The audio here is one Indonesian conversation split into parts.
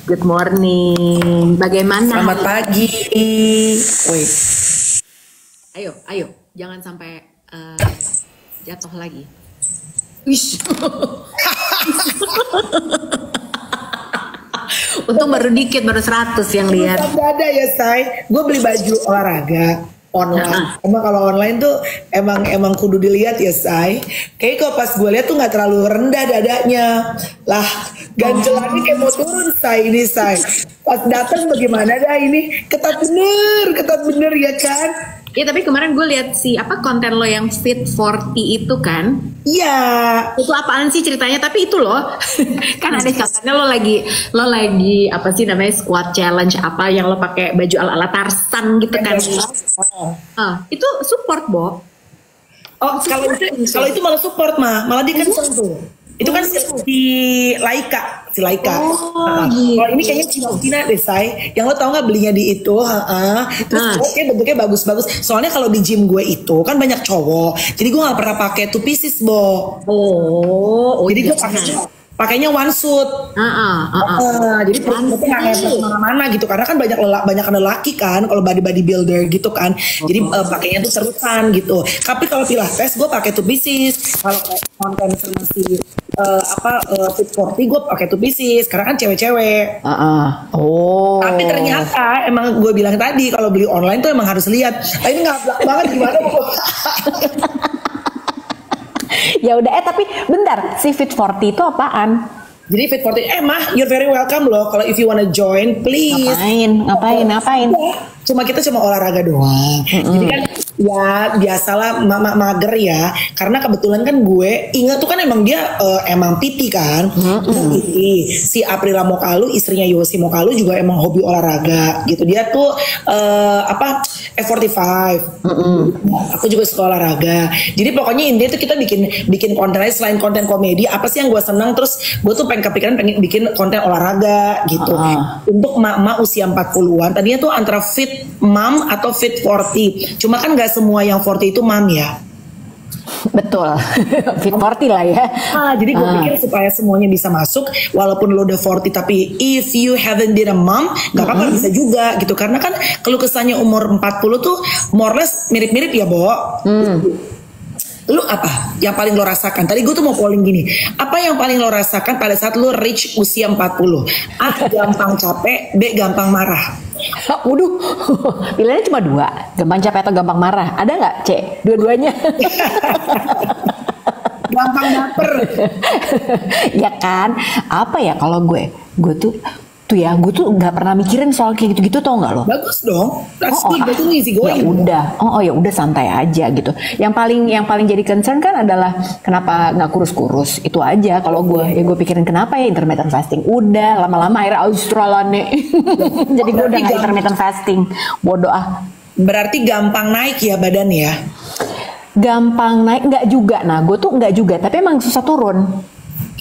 Good morning. Bagaimana? Selamat pagi. Wait. Ayo, jangan sampai jatuh lagi. Wish. Untung baru dikit, baru 100 yang lihat. Gak ada ya, Say. Gue beli baju olahraga online. Emang kalau online tuh emang kudu dilihat ya, Say. Kayaknya kalau pas gue lihat tuh nggak terlalu rendah dadanya. Lah, ganjelannya kayak mau turun, Say, ini, Say. Pas datang bagaimana dah ini? Ketat bener ya kan? Iya, tapi kemarin gue lihat konten lo yang Fit 40 itu kan. Iya. Itu apaan sih ceritanya? Tapi itu loh. Kan ada katanya lo lagi apa sih namanya, squat challenge apa yang lo pakai baju ala-ala Tarsan gitu kan. Itu support, Bo. Oh, kalau itu malah support malah dia kan tuh. Itu kan si Laika. Gitu. Kalau ini kayaknya Cina deh, Say. Yang lo tau nggak belinya di itu? Terus bentuknya bagus-bagus. Soalnya kalau di gym gue itu kan banyak cowok. Jadi gue nggak pernah pakai two pieces, Bo. Jadi gue pakainya one suit. Jadi perutnya nggak ngepet mana-mana gitu, karena kan banyak lelaki kan kalau body builder gitu kan. Jadi pakainya tuh terusan gitu. Tapi kalau pilates gue pakai two pieces. Kalau konten sama si Fit 40 gue pakai two pieces karena kan cewek-cewek. Tapi ternyata emang gue bilang tadi kalau beli online tuh emang harus lihat. Ini ngablak banget gimana? Ya udah, tapi bentar, si Fit 40 itu apaan? Jadi Fit 40, you're very welcome loh. Kalau if you wanna join, please. Ngapain? Cuma olahraga doang. Jadi kan ya biasalah mager ya. Karena kebetulan kan gue ingat tuh kan emang dia emang PT kan. Si Aprila Mokalu, istrinya Yosi Mokalu juga emang hobi olahraga gitu. Dia tuh F45. Aku juga suka olahraga. Jadi pokoknya intinya tuh kita bikin konten aja, selain konten komedi. Apa sih yang gue senang? Terus gue tuh pengen bikin konten olahraga gitu. Untuk mak-mak usia 40-an. Tadinya tuh antara fit mom atau fit 40. Cuma kan gak semua yang 40 itu mom ya. Betul. Fit 40 lah ya. Jadi gue pikir supaya semuanya bisa masuk, walaupun lo udah 40 tapi if you haven't been a mom, gak apa-apa, bisa juga gitu. Karena kan kalau kesannya umur 40 tuh more or less mirip-mirip ya, Bo. Lu apa yang paling lo rasakan? Tadi gue tuh mau polling gini, apa yang paling lo rasakan pada saat lo reach usia 40? A, gampang capek, B, gampang marah. Waduh, pilihannya cuma 2, gampang capek atau gampang marah. Ada nggak, C? Dua-duanya? Gampang baper. Ya kan, apa ya kalau gue gue tuh nggak pernah mikirin soal kayak gitu-gitu, tau nggak lo? Bagus dong. Gue tuh easy going. Ya udah santai aja gitu. Yang paling jadi concern kan adalah kenapa nggak kurus-kurus, itu aja. Kalau gue pikirin kenapa ya intermittent fasting. Udah lama-lama akhirnya Australane. Jadi gue udah nggak intermittent fasting. Bodoh ah. Berarti gampang naik ya badan ya? Gampang naik nggak juga. Nah gue tuh nggak juga, tapi emang susah turun.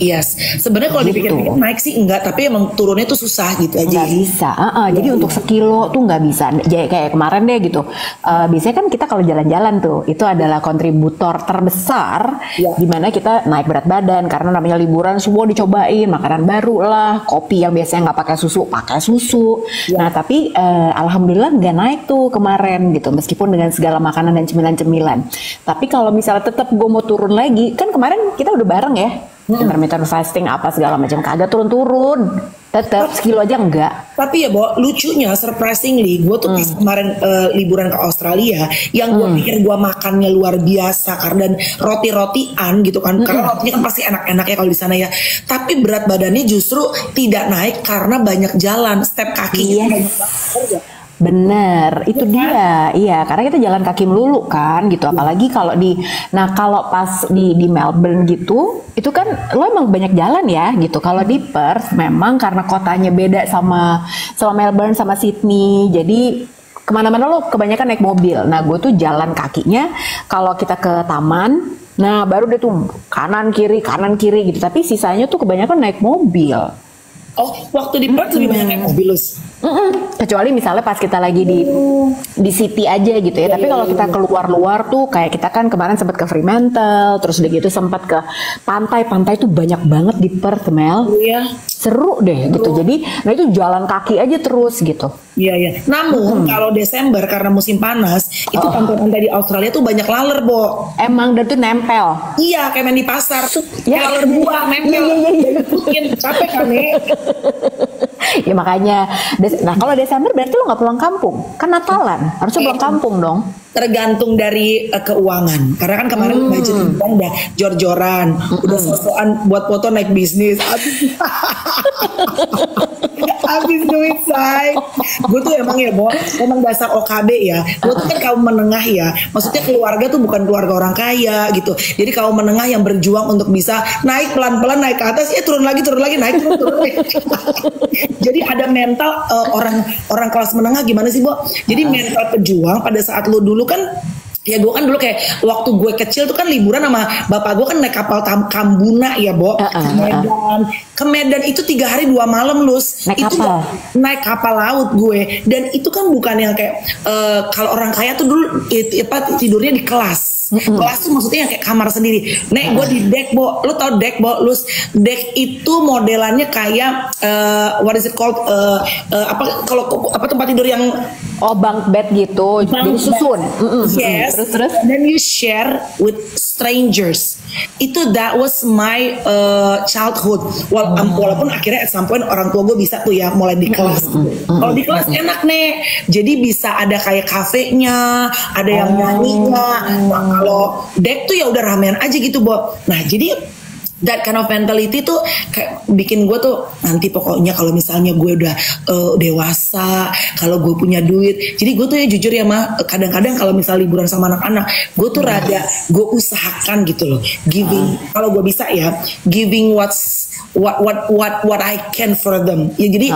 Yes, sebenarnya kalau dipikir-pikir naik sih enggak, tapi emang turunnya tuh susah gitu aja. Nggak bisa, jadi untuk sekilo tuh nggak bisa. Jadi kayak kemarin deh gitu. Biasanya kan kita kalau jalan-jalan tuh itu adalah kontributor terbesar, dimana kita naik berat badan karena namanya liburan, semua dicobain makanan baru lah, kopi yang biasanya nggak pakai susu. Nah tapi alhamdulillah nggak naik tuh kemarin gitu, meskipun dengan segala makanan dan cemilan-cemilan. Tapi kalau misalnya tetap gue mau turun lagi, kan kemarin kita udah bareng ya. Intermittent fasting apa segala macam, kagak turun-turun, tetap sekilo aja enggak. Tapi ya, Bo, lucunya surprisingly gue tuh kemarin liburan ke Australia, yang gue pikir gue makannya luar biasa karena roti-rotian gitu kan, karena rotinya kan pasti enak-enak ya kalau di sana ya. Tapi berat badannya justru tidak naik karena banyak jalan, step kakinya banyak banget. Bener, itu dia. Iya, karena kita jalan kaki melulu kan gitu. Apalagi kalau kalau pas di Melbourne gitu, itu kan lo emang banyak jalan ya gitu. Kalau di Perth memang karena kotanya beda sama Melbourne sama Sydney, jadi kemana-mana lo kebanyakan naik mobil. Nah gue tuh jalan kakinya kalau kita ke taman, nah baru deh tuh kanan kiri gitu. Tapi sisanya tuh kebanyakan naik mobil. Oh, waktu di Perth lebih banyak naik mobil, Lus? Kecuali misalnya pas kita lagi di city aja gitu ya. Tapi kalau kita keluar-luar tuh kayak kita kan kemarin sempat ke Fremantle, terus udah gitu sempat ke pantai tuh banyak banget di Perth, Mel. Iya. Seru deh gitu. Jadi nah itu jalan kaki aja terus gitu. Iya iya. Namun kalau Desember karena musim panas, itu pantai-pantai di Australia tuh banyak laler, Bo. Emang dan tuh nempel. Iya, kayak main di pasar tuh. Ya. Laler buah nempel. Mungkin capek kan nih. Ya makanya. Nah kalau Desember berarti lo nggak pulang kampung. Kan Natalan. Harusnya pulang kampung dong. Tergantung dari keuangan. Karena kan kemarin budget udah jor-joran, udah sosokan buat foto naik bisnis. Habis duit, say. Gue tuh emang ya, Bo, emang dasar OKB ya. Gue tuh kan kaum menengah ya. Maksudnya keluarga tuh bukan keluarga orang kaya gitu. Jadi kaum menengah yang berjuang untuk bisa naik pelan-pelan naik ke atas, ya turun lagi, naik turun. Jadi ada mental orang kelas menengah gimana sih, Bo? Jadi mental pejuang pada saat lu dulu kan. Ya gue kan dulu kayak waktu gue kecil tuh kan liburan sama bapak gue kan naik kapal Kambuna ya, Bo, ke Medan itu 3 hari 2 malam, Lus. Naik kapal laut gue, dan itu kan bukan yang kayak kalau orang kaya tuh dulu tidurnya di kelas. Kelas tuh maksudnya yang kayak kamar sendiri. Nek gue di deck, Bo. Lu tau deck, Bo? Lus, deck itu modelannya kayak what is it called? Apa tempat tidur yang bunk bed gitu, jadi susun. Yes. Terus. Then you share with strangers. That was my childhood. Walaupun akhirnya at some point orang tua gue bisa tuh ya mulai di kelas. Kalau di kelas enak nih. Jadi bisa ada kayak kafenya, ada yang nyanyinya. Nah, kalau deck tuh ya udah ramean aja gitu, Bo. Nah, jadi that kind of mentality tuh kayak bikin gue tuh nanti pokoknya kalau misalnya gue udah dewasa, kalau gue punya duit. Jadi gue tuh ya jujur ya, mah kadang-kadang kalau misal liburan sama anak-anak, gue tuh rada gue usahakan gitu loh, giving kalau gue bisa ya, giving what I can for them. Ya jadi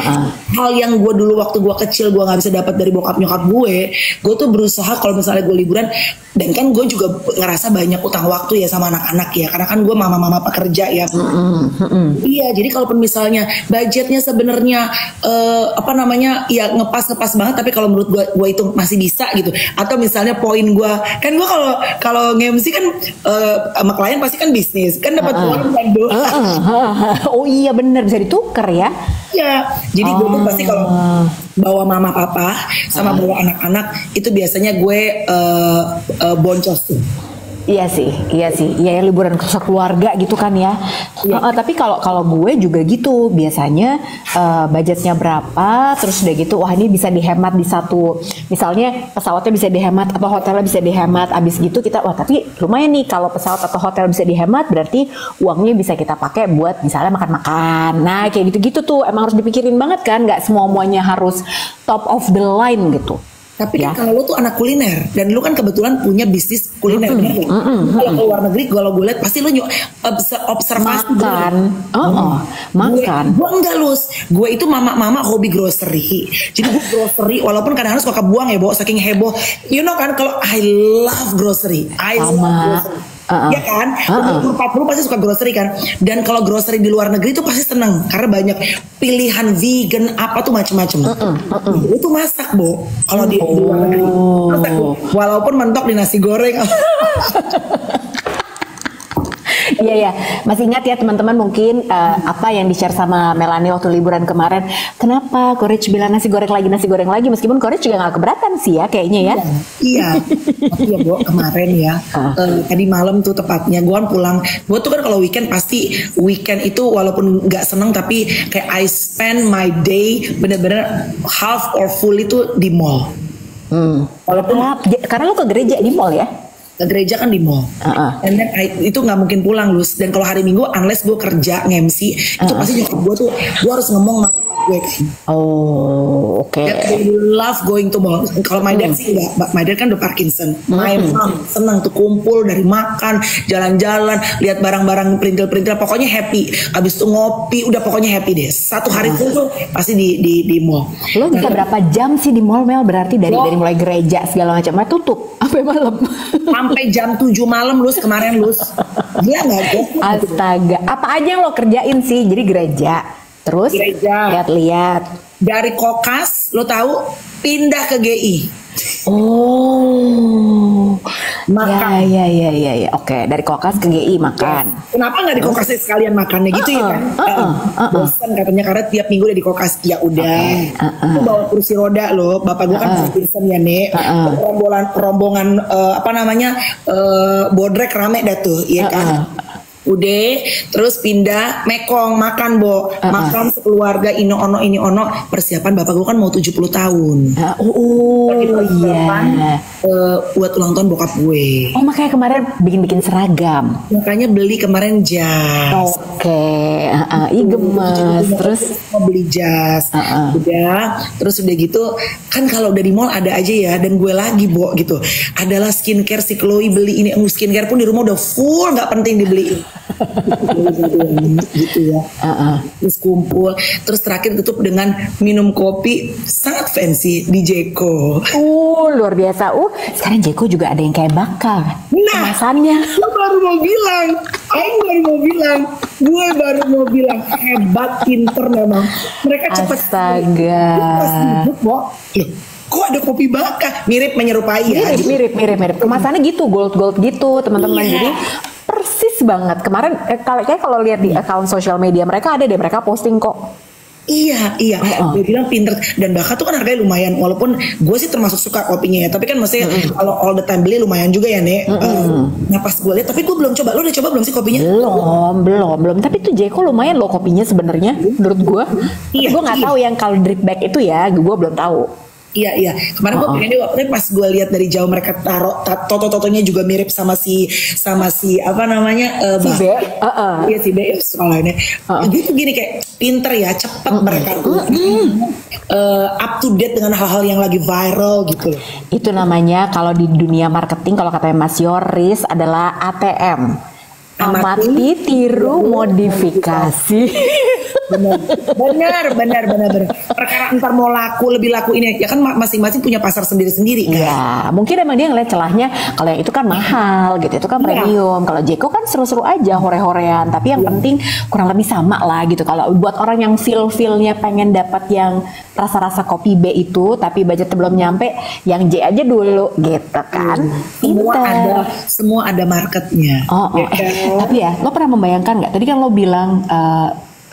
hal yang gue dulu waktu gue kecil gue nggak bisa dapat dari bokap nyokap gue tuh berusaha kalau misalnya gue liburan, dan kan gue juga ngerasa banyak utang waktu ya sama anak-anak ya, karena kan gue mama pekerja ya. Iya, jadi kalaupun misalnya budgetnya sebenarnya ya ngepas banget, tapi kalau menurut gue itu masih bisa gitu. Atau misalnya poin gue, kan gue kalau nge-MC kan sama klien pasti kan bisnis, kan dapat poin kan tuh. Oh iya bener, bisa ditukar ya. Iya, jadi gue tuh pasti kalau bawa mama papa sama bawa anak-anak itu biasanya gue boncos tuh. Iya sih, ya liburan keluarga gitu kan ya. Tapi kalau gue juga gitu, biasanya budgetnya berapa, terus udah gitu, wah ini bisa dihemat di satu, misalnya pesawatnya bisa dihemat atau hotelnya bisa dihemat, abis gitu kita, wah tapi lumayan nih kalau pesawat atau hotel bisa dihemat, berarti uangnya bisa kita pakai buat misalnya makan-makan. Nah kayak gitu-gitu tuh emang harus dipikirin banget kan, nggak semuanya harus top of the line gitu. Tapi kan kalau lu tuh anak kuliner dan lu kan kebetulan punya bisnis kuliner, kalau ke luar negeri kalau gue lihat pasti lu observasi makan. Makan. Gue enggak, Lus. Gue itu mama hobi grocery. Jadi gue grocery walaupun kadang-kadang suka buang ya, Bo, saking heboh. You know kan kalau I love grocery. Ya kan, 40 pasti suka grocery kan. Dan kalau grocery di luar negeri itu pasti seneng karena banyak pilihan vegan apa tuh macem-macem. Itu masak, Bo. Kalau di luar negeri masak, Bo. Walaupun mentok di nasi goreng. Iya, masih ingat ya teman-teman mungkin apa yang di-share sama Melanie waktu liburan kemarin. Kenapa Courage bilang nasi goreng lagi, meskipun Courage juga gak keberatan sih ya kayaknya ya. Iya, tapi ya, Bo, kemarin ya tadi malam tuh tepatnya gue pulang. Gue tuh kan kalau weekend pasti weekend itu walaupun gak seneng tapi kayak I spend my day bener-bener half or full itu di mall. Walaupun karena lu ke gereja di mall ya. Ke gereja kan di mall, and then itu nggak mungkin pulang, Lus. Dan kalau hari Minggu, unless gue kerja nge-MC, itu pasti nyokap gue tuh, gue harus ngomong sama gue kan. Oke. They love going to mall. Kalau my dad sih enggak, my dad kan udah Parkinson. My mom senang tuh kumpul dari makan, jalan-jalan, lihat barang-barang perintil-perintil, pokoknya happy. Abis itu ngopi, udah pokoknya happy deh. Satu hari tuh pasti di mall. Lo bisa berapa jam sih di mall, Mel? Berarti dari mulai gereja segala macam, tutup sampai malam. Sampai jam 7 malam, Lus, kemarin, Lus. Gila gak gue? Astaga, apa aja yang lo kerjain sih? Jadi gereja, Terus gereja. lihat-lihat. Dari Kokas, lo tahu, pindah ke GI. Oh, Makan. ya. Oke, dari Kokas ke GI makan. Kenapa nggak di Kokas sekalian makannya gitu ya kan? Bosan katanya karena tiap minggu udah di Kokas. Ya udah, aku bawa kursi roda loh. Bapak gue kan Kristen ya nek. Rombongan apa namanya bodrek rame dah tuh, ya kan? Udah, terus pindah Mekong makan makan sekeluarga ini ono persiapan bapak gue kan mau 70 tahun. Iya. Buat ulang tahun bokap gue. Oh makanya kemarin bikin seragam. Makanya beli kemarin jas. Oke, gemes. Terus mau beli jas. Udah, terus udah gitu kan kalau udah di mall ada aja ya. Dan gue lagi gitu. Adalah skincare si Chloe beli ini. Skincare pun di rumah udah full, nggak penting dibeliin. Gitu ya. Terus kumpul. Terus terakhir tutup dengan minum kopi sangat fancy di Jeko. Luar biasa. Sekarang Jeko juga ada yang kayak bakal. Nah, kemasannya. Gue baru mau bilang hebat, pinter memang. Mereka cepat. Astaga. Kok ada kopi bakar? Mirip menyerupai ya. Mirip. Kemasannya gitu, gold gitu, teman-teman. Jadi persis banget. Kemarin kalau lihat di akun sosial media mereka ada deh, mereka posting kok. Iya. Dia bilang pinter. Dan Baka tuh kan harganya lumayan. Walaupun gue sih termasuk suka kopinya ya. Tapi kan maksudnya kalau all the time beli lumayan juga ya Nek. Nah pas gue lihat, tapi gue belum coba. Lo udah coba belum sih kopinya? Belum. Tapi tuh Jeko lumayan loh kopinya sebenarnya menurut gue. Tapi gue nggak tahu yang kalau drip bag itu ya. Gue belum tahu. Iya. Kemarin gue pengen deh waktu pas gue lihat dari jauh mereka taruh toto-totonya juga mirip sama si apa namanya si B. Iya si B soalnya. Gitu gini kayak pinter ya, cepet mereka up to date dengan hal-hal yang lagi viral gitu. Itu namanya kalau di dunia marketing kalau katanya Mas Yoris adalah ATM. Amati, tiru, modifikasi. Benar. Perkara ntar mau lebih laku ini ya kan masing-masing punya pasar sendiri-sendiri kan. Ya, mungkin emang dia ngeliat celahnya kalau yang itu kan mahal gitu, itu kan premium. Kalau Jeko kan seru-seru aja, hore-horean, tapi yang penting kurang lebih sama lah gitu. Kalau buat orang yang feel-feelnya pengen dapat yang rasa-rasa kopi B itu tapi budgetnya belum nyampe, yang J aja dulu gitu kan. Semua ada marketnya. Tapi ya, lo pernah membayangkan nggak? Tadi kan lo bilang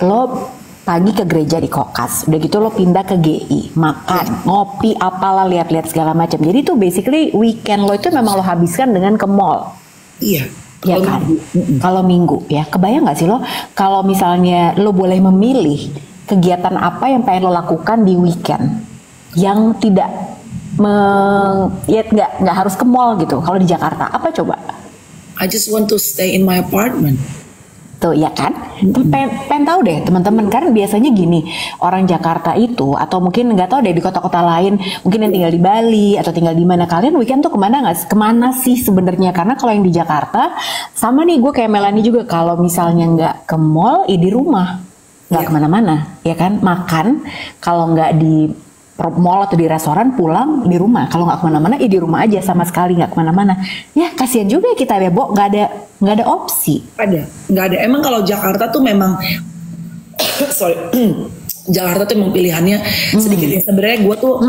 lo pagi ke gereja di Kokas, udah gitu lo pindah ke GI, makan, ngopi, apalah, lihat-lihat segala macam. Jadi tuh basically weekend lo itu memang lo habiskan dengan ke mall. Iya. Ya kan? Kalau minggu ya, kebayang nggak sih lo kalau misalnya lo boleh memilih kegiatan apa yang pengen lo lakukan di weekend yang tidak nggak harus ke mall gitu. Kalau di Jakarta apa coba? I just want to stay in my apartment. Tuh ya kan, pengen tahu deh teman-teman, kan biasanya gini, orang Jakarta itu atau mungkin nggak tahu deh di kota-kota lain, mungkin yang tinggal di Bali atau tinggal di mana, kalian weekend tuh kemana sih sebenarnya? Karena kalau yang di Jakarta sama nih, gue kayak Melanie juga, kalau misalnya nggak ke mall ya di rumah, nggak kemana-mana ya kan, makan kalau nggak di mall atau di restoran, pulang di rumah. Kalau nggak kemana-mana ya di rumah aja, sama sekali nggak kemana-mana. Ya kasihan juga ya kita ya, Bo, nggak ada opsi. Nggak ada. Emang kalau Jakarta tuh memang Jakarta tuh emang pilihannya sedikit ya. Sebenarnya gue tuh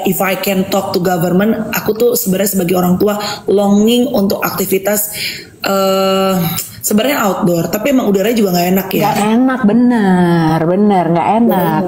if I can talk to government, aku tuh sebenarnya sebagai orang tua longing untuk aktivitas sebenarnya outdoor, tapi emang udaranya juga nggak enak ya. Nggak enak, bener nggak enak.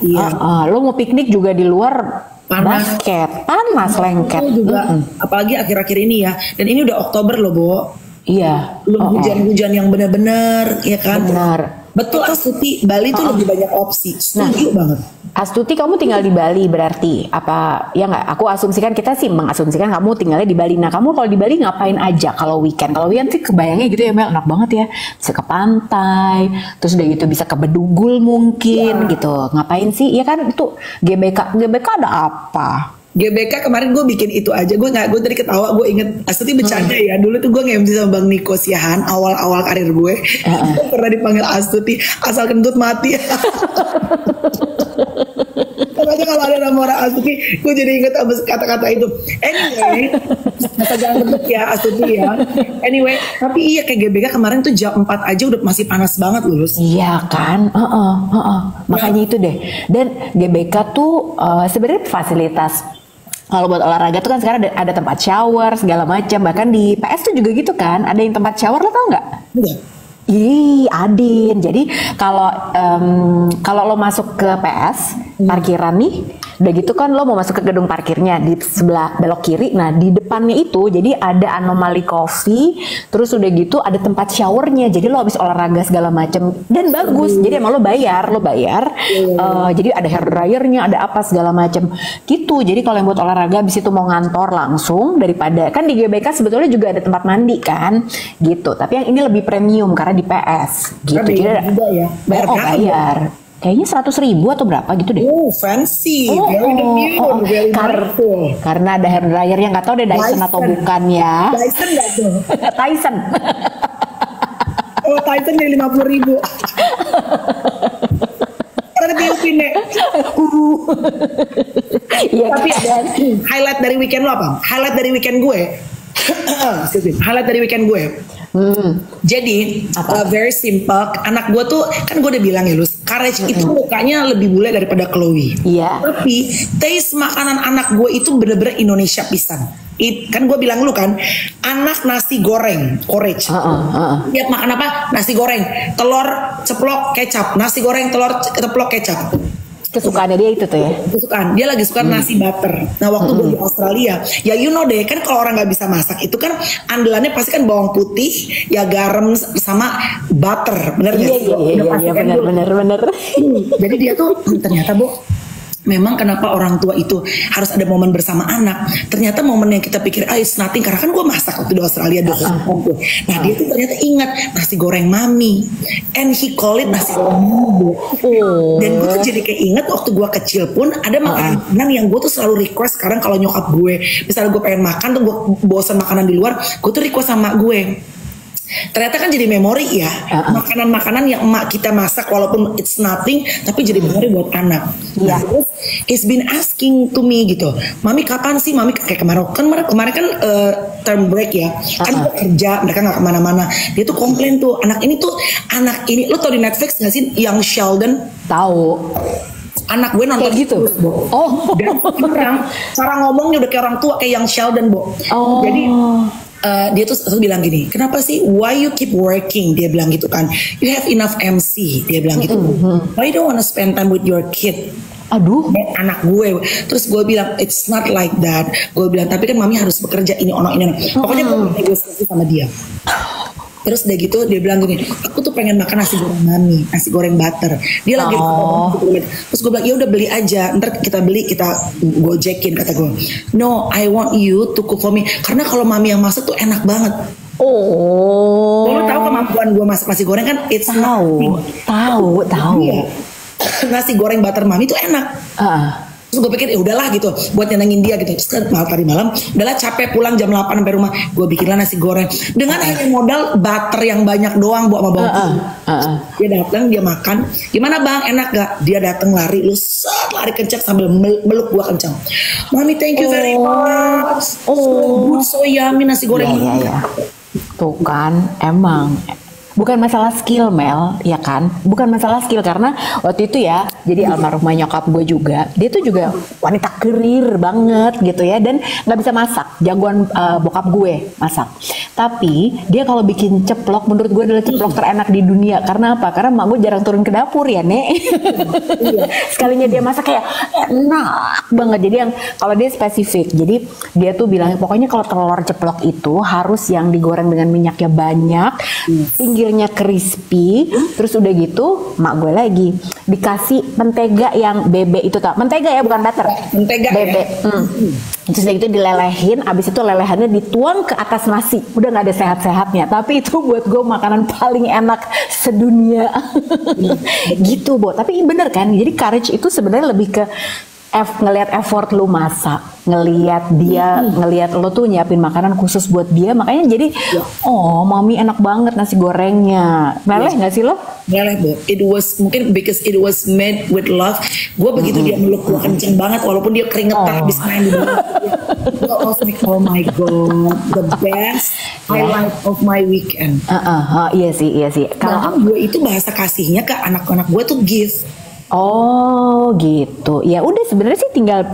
Iya. Lo mau piknik juga di luar basket, panas lengket. Juga, apalagi akhir-akhir ini ya. Dan ini udah Oktober loh, Bo. Iya. Belum hujan-hujan yang benar-benar, ya kan? Benar. Betul, Astuti, Bali tuh lebih banyak opsi. Setuju banget. Astuti, kamu tinggal di Bali berarti apa ya nggak? Aku asumsikan, kita sih mengasumsikan kamu tinggalnya di Bali. Nah, kamu kalau di Bali ngapain aja kalau weekend? Kalau weekend sih kebayangnya gitu ya, Mel, enak banget ya. Bisa ke pantai, terus udah gitu bisa ke Bedugul mungkin gitu. Ngapain sih? Ya kan itu GBK ada apa? GBK kemarin gue bikin itu aja. Gue tadi ketawa, gue inget Astuti bercanda ya. Dulu tuh gue nge-MC sama Bang Niko Siahaan awal-awal karir gue. Gue pernah dipanggil Astuti asal kentut mati. Makanya kalau ada sama orang Astuti, gue jadi inget sama kata-kata itu. Anyway, kata jangan bentuk ya Astuti ya. Anyway, tapi iya kayak GBK kemarin tuh jam 4 aja udah masih panas banget lulus. Iya kan, makanya itu deh. Dan GBK tuh sebenarnya fasilitas. Kalau buat olahraga tuh kan sekarang ada tempat shower segala macam. Bahkan di PS tuh juga gitu kan, ada yang tempat shower, lo tau nggak? Iya. Ih, Adin. Jadi kalau lo masuk ke PS parkiran nih, udah gitu kan lo mau masuk ke gedung parkirnya di sebelah belok kiri. Nah di depannya itu jadi ada Anomaly Coffee, terus udah gitu ada tempat showernya. Jadi lo habis olahraga segala macem dan bagus. Jadi emang lo bayar. Jadi ada hair dryernya, ada apa segala macem gitu. Jadi kalau yang buat olahraga habis itu mau ngantor langsung daripada kan di GBK sebetulnya juga ada tempat mandi kan, gitu. Tapi yang ini lebih premium karena di PS gitu. Jadi juga ya. Bayar. Kayaknya 100.000 atau berapa gitu deh. Oh fancy, very demure, very mindful. Karena ada hair dryer yang nggak tahu deh Dyson atau bukan ya. Dyson nggak tuh? Tyson. Oh Tyson dari 50.000. Karena diupin deh. Iya. Tapi highlight dari weekend lo apa? Highlight dari weekend gue. Highlight dari weekend gue. Jadi very simple. Anak gue tuh kan gue udah bilang ya Lus, Courage itu mukanya lebih bule daripada Chloe. Iya. Tapi taste makanan anak gue itu bener-bener Indonesia pisan. Kan gue bilang lu kan, anak nasi goreng Courage. Dia makan apa? Nasi goreng, telur ceplok kecap, nasi goreng telur ceplok kecap. Kesukaannya dia itu tuh ya. Kesukaan dia lagi suka nasi butter. Nah waktu gue di Australia, ya you know deh kan kalau orang nggak bisa masak itu kan andalannya pasti kan bawang putih, ya garam sama butter, bener nggak? Iya bener. Jadi dia tuh ternyata memang kenapa orang tua itu harus ada momen bersama anak. Ternyata momen yang kita pikir it's nothing karena kan gue masak waktu di Australia Nah dia tuh ternyata ingat nasi goreng mami, and he call it nasi goreng mami. Dan gue tuh jadi kayak ingat waktu gue kecil pun ada makanan yang gue tuh selalu request sekarang kalau nyokap gue misalnya gue pengen makan tuh gue bosan makanan di luar, gue tuh request sama gue. Ternyata kan jadi memori ya, makanan-makanan yang emak kita masak walaupun it's nothing tapi jadi memori buat anak. Nah, terus it's been asking to me gitu, mami kapan sih mami kayak kemarin kan term break ya, kan gue kerja mereka nggak kemana-mana. Dia tuh komplain tuh anak ini lo tau di Netflix nggak sih yang Sheldon? Tahu. Anak gue nonton kayak gitu. Dan cara ngomongnya udah kayak orang tua kayak yang Sheldon Jadi dia tuh bilang gini, kenapa sih why you keep working, dia bilang gitu kan, you have enough MC, dia bilang gitu, why you don't wanna spend time with your kid. Aduh, anak gue. Terus gue bilang it's not like that. Gue bilang tapi kan mami harus bekerja ini. Pokoknya gue negosiasi sama dia. Terus udah gitu dia bilang gini, aku tuh pengen makan nasi goreng mami, nasi goreng butter. Dia lagi terus gue bilang ya udah beli aja, ntar kita beli kita gojekin, kata gue. No, I want you to cook for me karena kalau mami yang masak tuh enak banget. Lo tahu kemampuan gue masak nasi goreng kan? It's tahu. Iya. Nasi goreng butter mami tuh enak. Terus gue pikir ya udahlah gitu buat nyenengin dia gitu. Terus tadi malam udahlah capek pulang jam 8 sampai rumah, gue bikinlah nasi goreng dengan hanya modal butter yang banyak doang sama bawang putih. Dia datang, dia makan, gimana bang, enak gak? Dia datang lari lari kencang sambil meluk gue kencang. Mami thank you very much. So good, so yummy nasi goreng. Iya. Tuh kan emang bukan masalah skill Mel, ya kan? Bukan masalah skill karena waktu itu ya, jadi almarhumah nyokap gue juga, dia tuh juga wanita karir banget gitu ya, dan nggak bisa masak, jagoan bokap gue masak. Tapi dia kalau bikin ceplok, menurut gue adalah ceplok terenak di dunia. Karena apa? Karena mak gue jarang turun ke dapur ya, Nek. Sekalinya dia masak kayak enak banget. Jadi yang kalau dia spesifik, jadi dia tuh bilang pokoknya kalau telur ceplok itu harus yang digoreng dengan minyaknya banyak, pinggirnya crispy, terus udah gitu mak gue lagi dikasih mentega yang bebek itu, tak mentega ya bukan butter, mentega bebek ya? Terus udah gitu dilelehin, abis itu lelehannya dituang ke atas nasi, udah nggak ada sehat-sehatnya, tapi itu buat gue makanan paling enak sedunia. Gitu Bo, tapi bener kan, jadi Courage itu sebenarnya lebih ke ngelihat effort lu masak, ngelihat dia, ngelihat lo tuh nyiapin makanan khusus buat dia, makanya jadi oh mami enak banget nasi gorengnya. Meleleh nggak sih lo? Meleleh Bu. It was mungkin because it was made with love. Gue begitu dia meluk gue kenceng banget, walaupun dia keringetan habis main di bawah. Gue was like, oh my god, the best highlight of my weekend. Iya sih. Kalau gue itu bahasa kasihnya ke anak-anak gue tuh gift. Oh gitu. Ya udah sebenarnya sih tinggal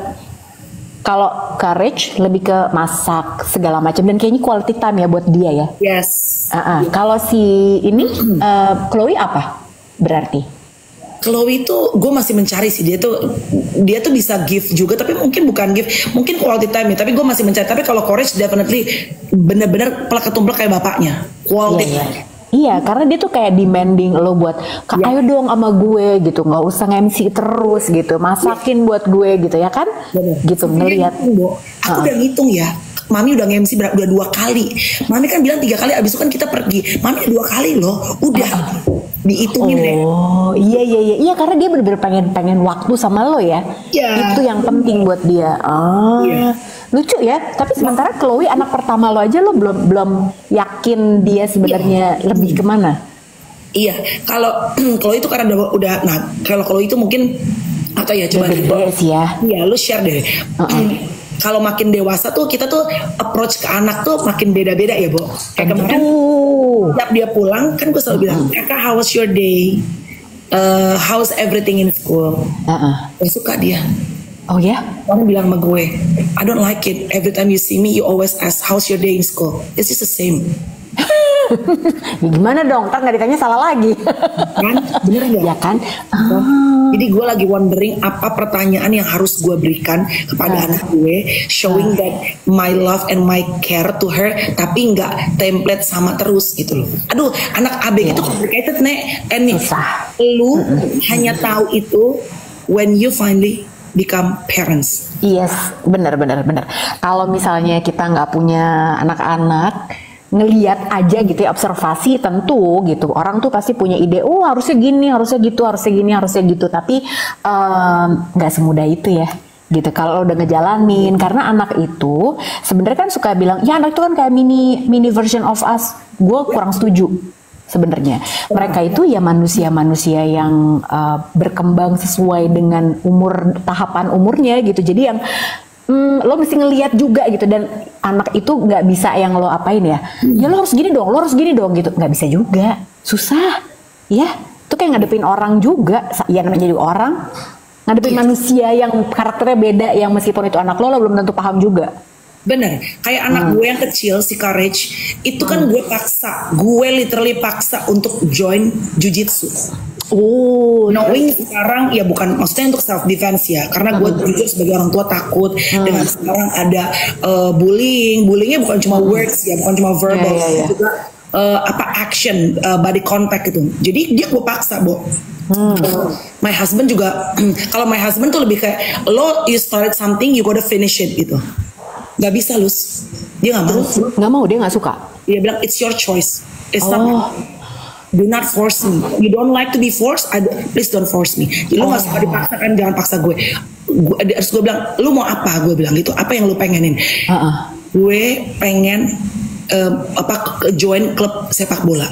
kalau Courage lebih ke masak segala macam dan kayaknya quality time ya buat dia ya. Yes. Kalau si ini Chloe apa berarti? Chloe itu gue masih mencari sih, dia tuh bisa gift juga tapi mungkin bukan gift, mungkin quality time ya, tapi gue masih mencari. Tapi kalau Courage definitely bener-bener pelak ketumplak kayak bapaknya, quality time. Iya, karena dia tuh kayak demanding lo buat, ayo dong sama gue gitu, nggak usah MC terus gitu, masakin buat gue gitu ya kan? Bener. Gitu ngelihat. Aku udah ngitung ya, Mami udah nge-MC udah 2 kali. Mami kan bilang 3 kali, abis itu kan kita pergi. Mami 2 kali loh, udah dihitungin deh. Oh iya karena dia bener-bener pengen waktu sama lo ya. Itu yang penting buat dia. Lucu ya. Tapi sementara Chloe anak pertama lo aja lo belum yakin dia sebenarnya lebih kemana? Iya, kalau Chloe itu karena udah nah kalau Chloe itu mungkin atau ya coba sih ya. Iya, lu share deh. Kalau makin dewasa tuh kita tuh approach ke anak tuh makin beda-beda ya, Bo. Kayak kemarin setiap dia pulang kan gue selalu bilang, "Eka, how was your day? How's everything in school?" Gue suka dia. Oh ya? Orang bilang sama gue, "I don't like it. Every time you see me, you always ask, how's your day in school?" It's just the same. Ya gimana dong? Ntar nggak ditanya salah lagi. Kan? Bener nggak? Ya kan? Jadi gue lagi wondering apa pertanyaan yang harus gue berikan kepada anak gue, showing that my love and my care to her, tapi nggak template sama terus gitu loh. Aduh, anak ABG itu complicated nek. And lu hanya tahu itu when you finally become parents. Yes, benar. Kalau misalnya kita nggak punya anak-anak, ngelihat aja gitu ya, observasi tentu gitu. Orang tuh pasti punya ide, oh harusnya gini, harusnya gitu, harusnya gini, harusnya gitu. Tapi nggak semudah itu ya. Gitu kalau udah ngejalanin, karena anak itu sebenarnya kan suka bilang, ya anak itu kan kayak mini version of us. Gue kurang setuju. Sebenarnya mereka itu ya manusia-manusia yang berkembang sesuai dengan tahapan umurnya gitu. Jadi yang lo mesti ngelihat juga gitu, dan anak itu nggak bisa yang lo apain ya lo harus gini dong, lo harus gini dong gitu, nggak bisa juga, susah ya. Itu kayak ngadepin orang juga ya, namanya jadi orang ngadepin manusia yang karakternya beda, yang meskipun itu anak lo belum tentu paham juga. Bener, kayak anak gue yang kecil si Courage itu kan gue literally paksa untuk join jujitsu. Knowing sekarang ya bukan maksudnya untuk self defense ya, karena gue jujur sebagai orang tua takut dengan sekarang ada bullingnya bukan cuma words ya, bukan cuma verbal, juga action, body contact gitu. Jadi dia gue paksa, Bo. My husband juga kalau my husband tuh lebih kayak you started something, you gotta finish it gitu. Gak bisa Lus, dia gak mau, dia gak suka. Dia bilang it's your choice, it's not. Do not force me. You don't like to be forced, please don't force me. Jadi lu gak suka dipaksakan, jangan paksa gue. Terus gue bilang, lu mau apa? Gue bilang gitu, apa yang lu pengenin? Gue pengen join klub sepak bola.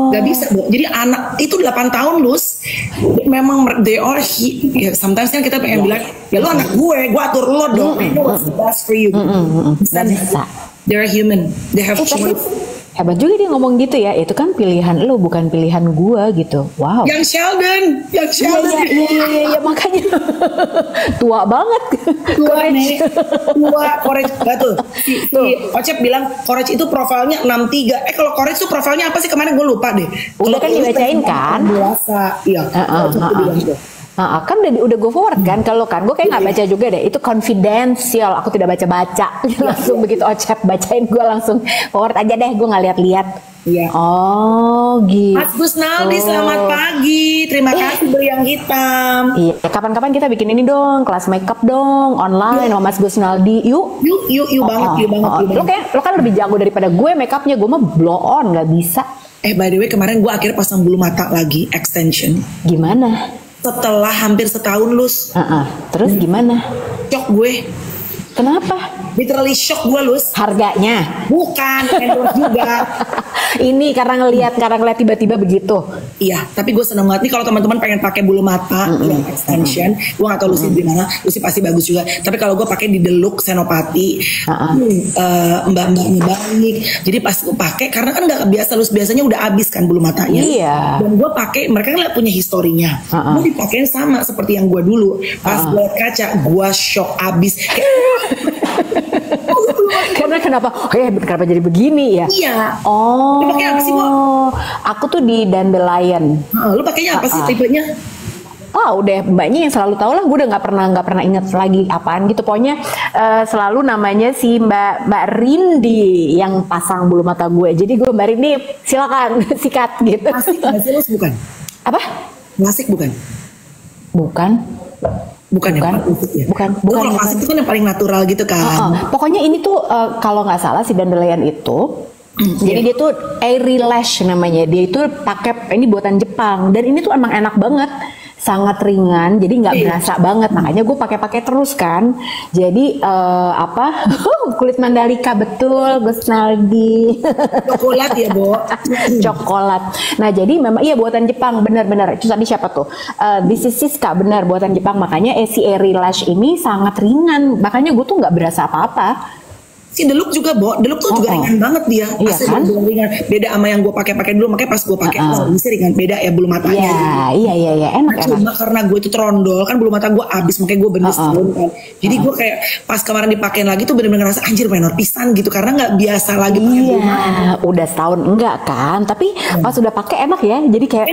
Gak bisa, Bu. Jadi anak itu 8 tahun Lus, memang they are sometimes kan kita pengen bilang, ya lu anak gue atur lo dong. I know what's the best for you. They're human, they have choice. Hebat juga dia ngomong gitu ya, itu kan pilihan lu bukan pilihan gua gitu. Wow. Yang Sheldon. Iya makanya tua banget. Tua Courage betul. Si Ocep bilang Courage itu profilnya 63. Kalau Courage itu profilnya apa sih kemarin gue lupa deh. Udah kan dibacain kan? Iya. Kan udah gue forward kan kalau kan gue kayak nggak baca juga deh, itu confidential, aku tidak baca langsung begitu Ocep bacain gue langsung forward aja deh, gue nggak lihat-lihat. Iya. Oh gitu. Mas Gusnaldi selamat pagi, terima kasih Beriang Hitam. Iya, kapan-kapan kita bikin ini dong, kelas makeup dong online sama Mas Gusnaldi. Yuk banget. Lo kan lebih jago daripada gue makeupnya, gue mah blow on nggak bisa. By the way kemarin gue akhirnya pasang bulu mata lagi extension. Gimana? Setelah hampir setahun Lus. Terus gimana? Shock gue. Kenapa? Literally shock gue Lus. Harganya? Bukan, endorse juga. Ini karena ngelihat tiba-tiba begitu. Iya, tapi gue seneng banget nih kalau teman-teman pengen pakai bulu mata yang extension. Gue gak tau Lucy di mana, Lucy pasti bagus juga. Tapi kalau gue pakai di The Look Senopati, mbak-mbaknya baik. Jadi pas gue pakai, karena kan nggak biasa Lucy, biasanya udah habis kan bulu matanya. Iya. Dan gue pakai, mereka kan punya historinya. Gue dipakein sama seperti yang gue dulu. Pas gue liat kaca, gue shock abis. Karena kenapa? Kenapa jadi begini ya? Iya. Oh. Lu pakai apa sih, Bo? Aku tuh di Dandelion. Lu pakainya apa sih tipenya? Tahu deh, mbaknya yang selalu tahu lah. Gue udah nggak pernah inget lagi apaan gitu. Pokoknya selalu namanya si Mbak Rindi yang pasang bulu mata gue. Jadi gue Mbak Rindi silakan sikat gitu. Klasik nggak sih, Lus? Bukan? Apa? Klasik bukan? Bukan. Bukan. Bukan. Kalau klasik itu kan yang paling natural gitu kan. Pokoknya ini tuh kalau nggak salah si Dandelion itu jadi dia tuh airy lash namanya. Dia itu pakai ini buatan Jepang dan ini tuh emang enak banget. Sangat ringan, jadi nggak berasa banget. Makanya gue pakai terus kan. Jadi kulit Mandalika betul, Gus Naldi. Coklat ya, Bo. Coklat. Nah jadi memang iya buatan Jepang, benar-benar. Itu tadi siapa tuh? This is Siska, benar buatan Jepang. Makanya si airy lash ini sangat ringan. Makanya gue tuh nggak berasa apa-apa. Si The Look juga, Bo. The Look tuh juga ringan banget dia. Iya kan? Ringan. Beda sama yang gue pakai dulu. Makanya pas gue pakai ini sih ringan. Beda ya bulu matanya. Iya. Enak. Cuma karena gue itu trondol kan bulu mata gue abis. Makanya gue bener setahun kan. Jadi gue kayak pas kemarin dipakein lagi tuh bener-bener ngerasa anjir menor pisan gitu. Karena gak biasa lagi pakai bulu mata. Udah setahun enggak kan. Tapi pas udah pakai enak ya. Jadi kayak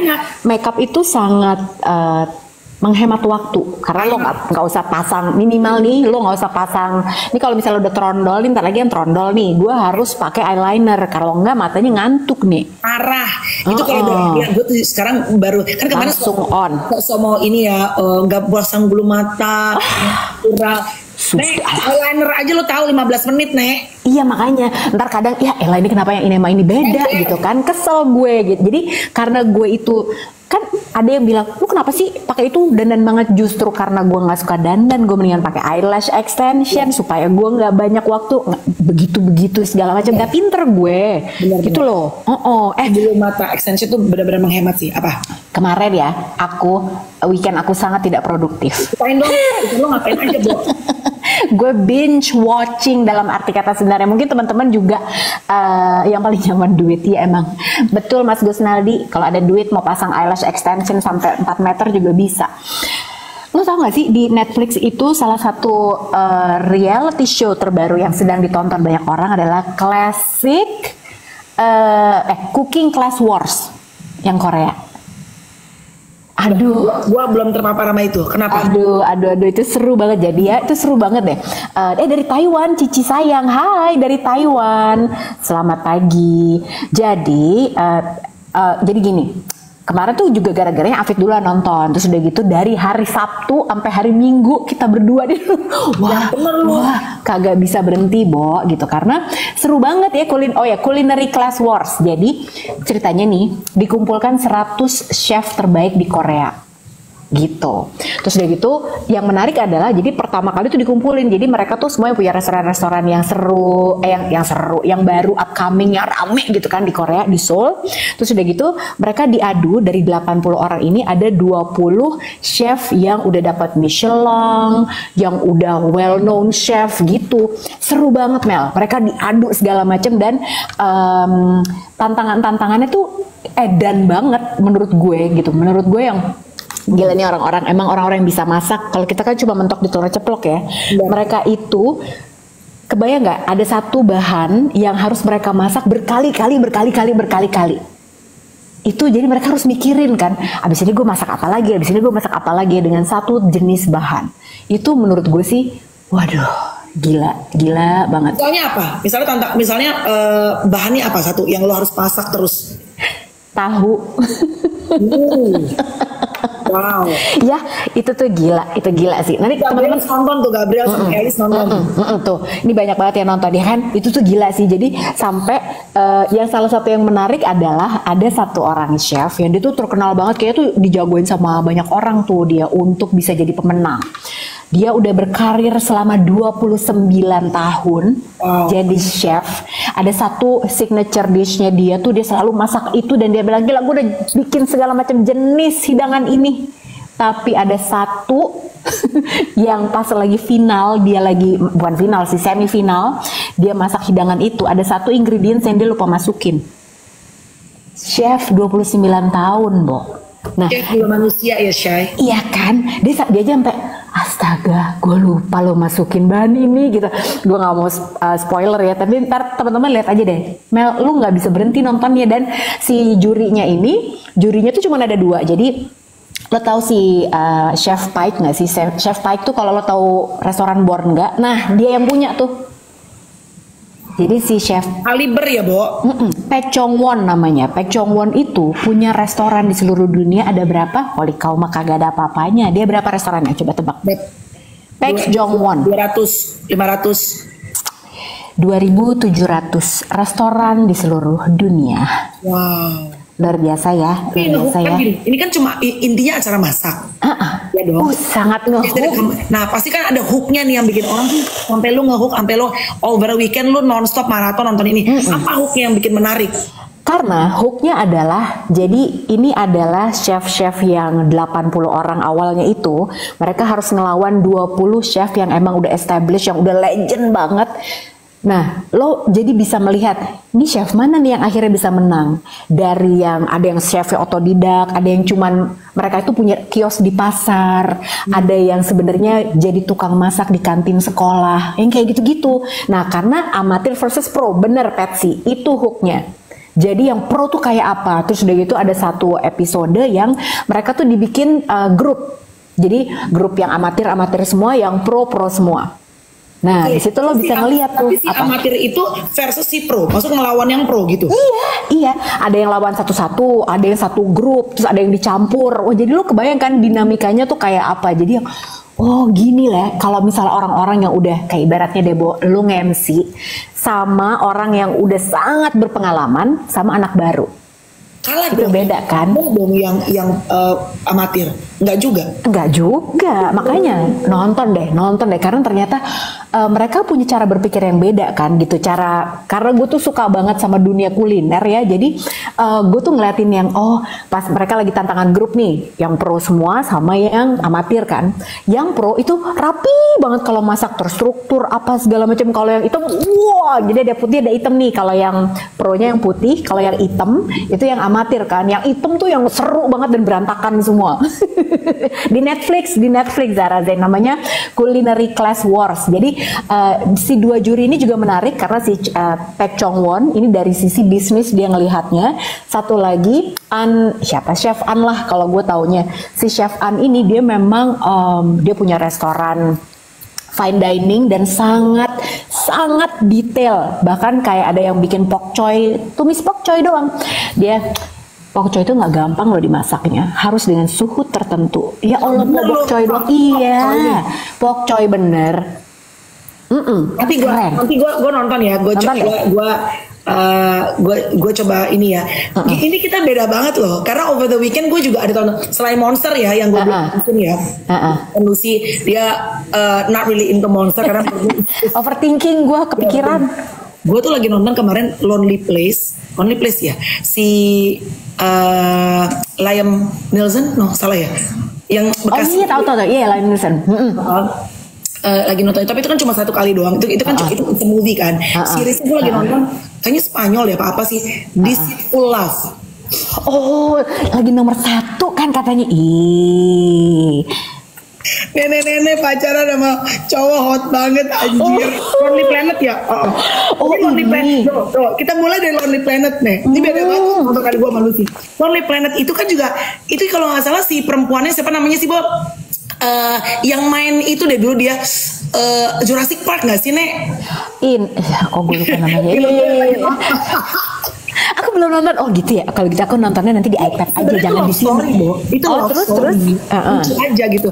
makeup itu sangat menghemat waktu karena lo nggak usah pasang minimal nih, lo nggak usah pasang ini kalau misalnya udah trondol nih, ntar lagi yang trondol nih gue harus pakai eyeliner, kalau enggak matanya ngantuk nih parah. Itu kalau gue tuh sekarang baru kan kemarin langsung mau ini ya nggak pasang bulu mata natural. Nek, eyeliner aja lo tahu 15 menit, Nek. Iya makanya, ntar kadang ya elah ini kenapa yang ini sama ini beda gitu kan, kesel gue gitu. Jadi karena gue itu kan ada yang bilang lu kenapa sih pakai itu dandan banget, justru karena gue nggak suka dandan gue mendingan pakai eyelash extension supaya gue nggak banyak waktu begitu segala macam. Gak pinter gue gitu loh. Bulu mata extension tuh benar-benar menghemat sih. Apa kemarin ya weekend aku sangat tidak produktif. Ngapain dong? Lo ngapain aja, Bo? Gue binge watching dalam arti kata sebenarnya. Mungkin teman-teman juga yang paling nyaman duit ya emang. Betul Mas Gus Naldi, kalau ada duit mau pasang eyelash extension sampai 4 meter juga bisa. Lo tau gak sih di Netflix itu salah satu reality show terbaru yang sedang ditonton banyak orang adalah Cooking Class Wars yang Korea. Aduh, gua belum terpapar sama itu. Kenapa? Aduh, itu seru banget. Jadi ya, itu seru banget deh. Dari Taiwan, Cici sayang. Hai, dari Taiwan. Selamat pagi. Jadi gini. Kemarin tuh juga gara-garanya Afid dulu nonton. Terus udah gitu dari hari Sabtu sampai hari Minggu kita berdua deh. Wah, kagak bisa berhenti, Bo, gitu. Karena seru banget ya Culinary Class Wars. Jadi ceritanya nih dikumpulkan 100 chef terbaik di Korea. Gitu. Terus udah gitu yang menarik adalah jadi pertama kali tuh dikumpulin, jadi mereka tuh semuanya punya restoran-restoran yang seru, yang baru upcoming, yang rame gitu kan di Korea, di Seoul. Terus udah gitu mereka diadu dari 80 orang ini ada 20 chef yang udah dapat Michelin, yang udah well known chef gitu. Seru banget Mel, mereka diadu segala macam dan tantangannya tuh edan banget menurut gue gitu. Menurut gue yang gila nih orang-orang yang bisa masak. Kalau kita kan cuma mentok di telur ceplok ya. Mereka itu kebayang nggak ada satu bahan yang harus mereka masak berkali-kali. Itu jadi mereka harus mikirin kan. Abis ini gue masak apa lagi dengan satu jenis bahan. Itu menurut gue sih, waduh, gila banget. Misalnya apa? Misalnya bahannya apa satu yang lo harus masak terus? Tahu. Wow. Ya, itu gila sih. Nanti teman-teman nonton tuh, Gabriel sama Elis nonton. Tuh, ini banyak banget yang nonton ya kan. Itu tuh gila sih. Jadi sampai yang salah satu yang menarik adalah ada satu orang chef yang dia tuh terkenal banget, kayak tuh dijagoin sama banyak orang tuh dia untuk bisa jadi pemenang. Dia udah berkarir selama 29 tahun jadi chef. Ada satu signature dishnya dia tuh, dia selalu masak itu dan dia bilang, gila gue udah bikin segala macam jenis hidangan ini. Tapi ada satu yang pas lagi final, dia lagi, bukan final sih, semifinal, dia masak hidangan itu, ada satu ingredients yang dia lupa masukin. Chef 29 tahun, Bo. Nah, Chef juga manusia ya, Shay. Iya kan, dia aja sampai astaga, gue lupa lo masukin bahan ini gitu. Gue nggak mau spoiler ya, tapi ntar teman-teman lihat aja deh. Mel, lu nggak bisa berhenti nontonnya. Dan si jurinya tuh cuma ada 2. Jadi lo tahu si Chef Pike nggak sih? Chef Pike tuh kalau lo tahu restoran Born nggak? Nah, dia yang punya tuh. Jadi si chef Kaliber ya, Bo? Paek Chong Won namanya. Paek Chong Won itu punya restoran di seluruh dunia ada berapa? Holy cow, mah kagak ada apa-apanya. Dia berapa restorannya? Coba tebak. Paek Chong Won. 200, 500. 2.700 restoran di seluruh dunia. Wow. Luar biasa ya, Ini kan cuma intinya acara masak. Ya dong. Sangat nge-hook. Nah pasti kan ada hooknya nih yang bikin orang tuh sampai lu nge-hook, sampai lu over weekend lu nonstop maraton nonton ini. Apa hooknya yang bikin menarik? Karena hooknya adalah, jadi ini adalah chef-chef yang 80 orang awalnya itu, mereka harus ngelawan 20 chef yang emang udah established, yang udah legend banget. Nah, lo jadi bisa melihat ini chef mana nih yang akhirnya bisa menang. Dari yang ada yang chefnya otodidak, ada yang cuman mereka itu punya kios di pasar, ada yang sebenarnya jadi tukang masak di kantin sekolah, yang kayak gitu-gitu. Nah, karena amatir versus pro, bener Patsy, itu hooknya. Jadi yang pro tuh kayak apa? Terus udah gitu ada satu episode yang mereka tuh dibikin grup. Jadi grup yang amatir-amatir semua, yang pro-pro semua. Nah, di situ lo bisa ngeliat tuh si amatir itu versus si pro, maksud ngelawan yang pro gitu. Iya, ada yang lawan satu-satu, ada yang satu grup, terus ada yang dicampur. Oh, jadi lo kebayangkan dinamikanya tuh kayak apa. Jadi yang oh gini lah, kalau misalnya orang-orang yang udah kayak ibaratnya Debo, lo nge-MC sama orang yang udah sangat berpengalaman sama anak baru. Kalah itu dong. Beda kan? Dong yang amatir. Enggak juga. Makanya nonton deh karena ternyata mereka punya cara berpikir yang beda kan gitu. Karena gue tuh suka banget sama dunia kuliner ya. Jadi gue tuh ngeliatin yang pas mereka lagi tantangan grup nih, yang pro semua sama yang amatir kan. Yang pro itu rapi banget kalau masak, terstruktur apa segala macam. Kalau yang hitam, jadi ada putih ada hitam nih. Kalau yang pronya yang putih, kalau yang hitam itu yang amatir kan. Yang hitam tuh yang seru banget dan berantakan semua. di Netflix Zara Zain, namanya Culinary Class Wars. Jadi si 2 juri ini juga menarik karena si Paek Chong Won ini dari sisi bisnis dia ngelihatnya. Satu lagi Chef An lah kalau gue taunya. Si Chef An ini dia memang dia punya restoran fine dining dan sangat detail. Bahkan kayak ada yang bikin pok choy, tumis pok choy doang. Pok choy itu nggak gampang loh dimasaknya, harus dengan suhu tertentu. Ya Allah, pok choy doang. Iya, pok choy bener. Nanti gue nonton ya, gue coba ini ya. Ini kita beda banget loh, karena over the weekend gue juga ada tonton selain Monster ya, yang gue bikin ya. Lucy dia not really into Monster karena overthinking, gue kepikiran. Gue tuh lagi nonton kemarin Lonely Place ya, si Liam Neeson, salah ya, yang bekas. Oh iya, tahu iya Liam Neeson. Lagi nonton, tapi itu kan cuma 1 kali doang. Itu kan itu movie kan. Seriesnya gue lagi nonton, kayaknya Spanyol ya apa sih? Deceitful Love. Oh, lagi nomor 1 kan katanya. Nenek-nenek pacaran sama cowok hot banget anjir. Lonely Planet ya? Lonely Planet. Kita mulai dari Lonely Planet nih. Ini beda banget untuk kali gue malu sih. Lonely Planet itu kan juga, itu kalau nggak salah si perempuannya siapa namanya sih, Bob? Yang main itu deh dulu dia Jurassic Park nggak sih, Nek? Kok gue lupa namanya. Iya. Aku belum nonton. Oh gitu ya. Kalau gitu aku nontonnya nanti di iPad aja, jangan di sini. Itu terus lucu aja gitu.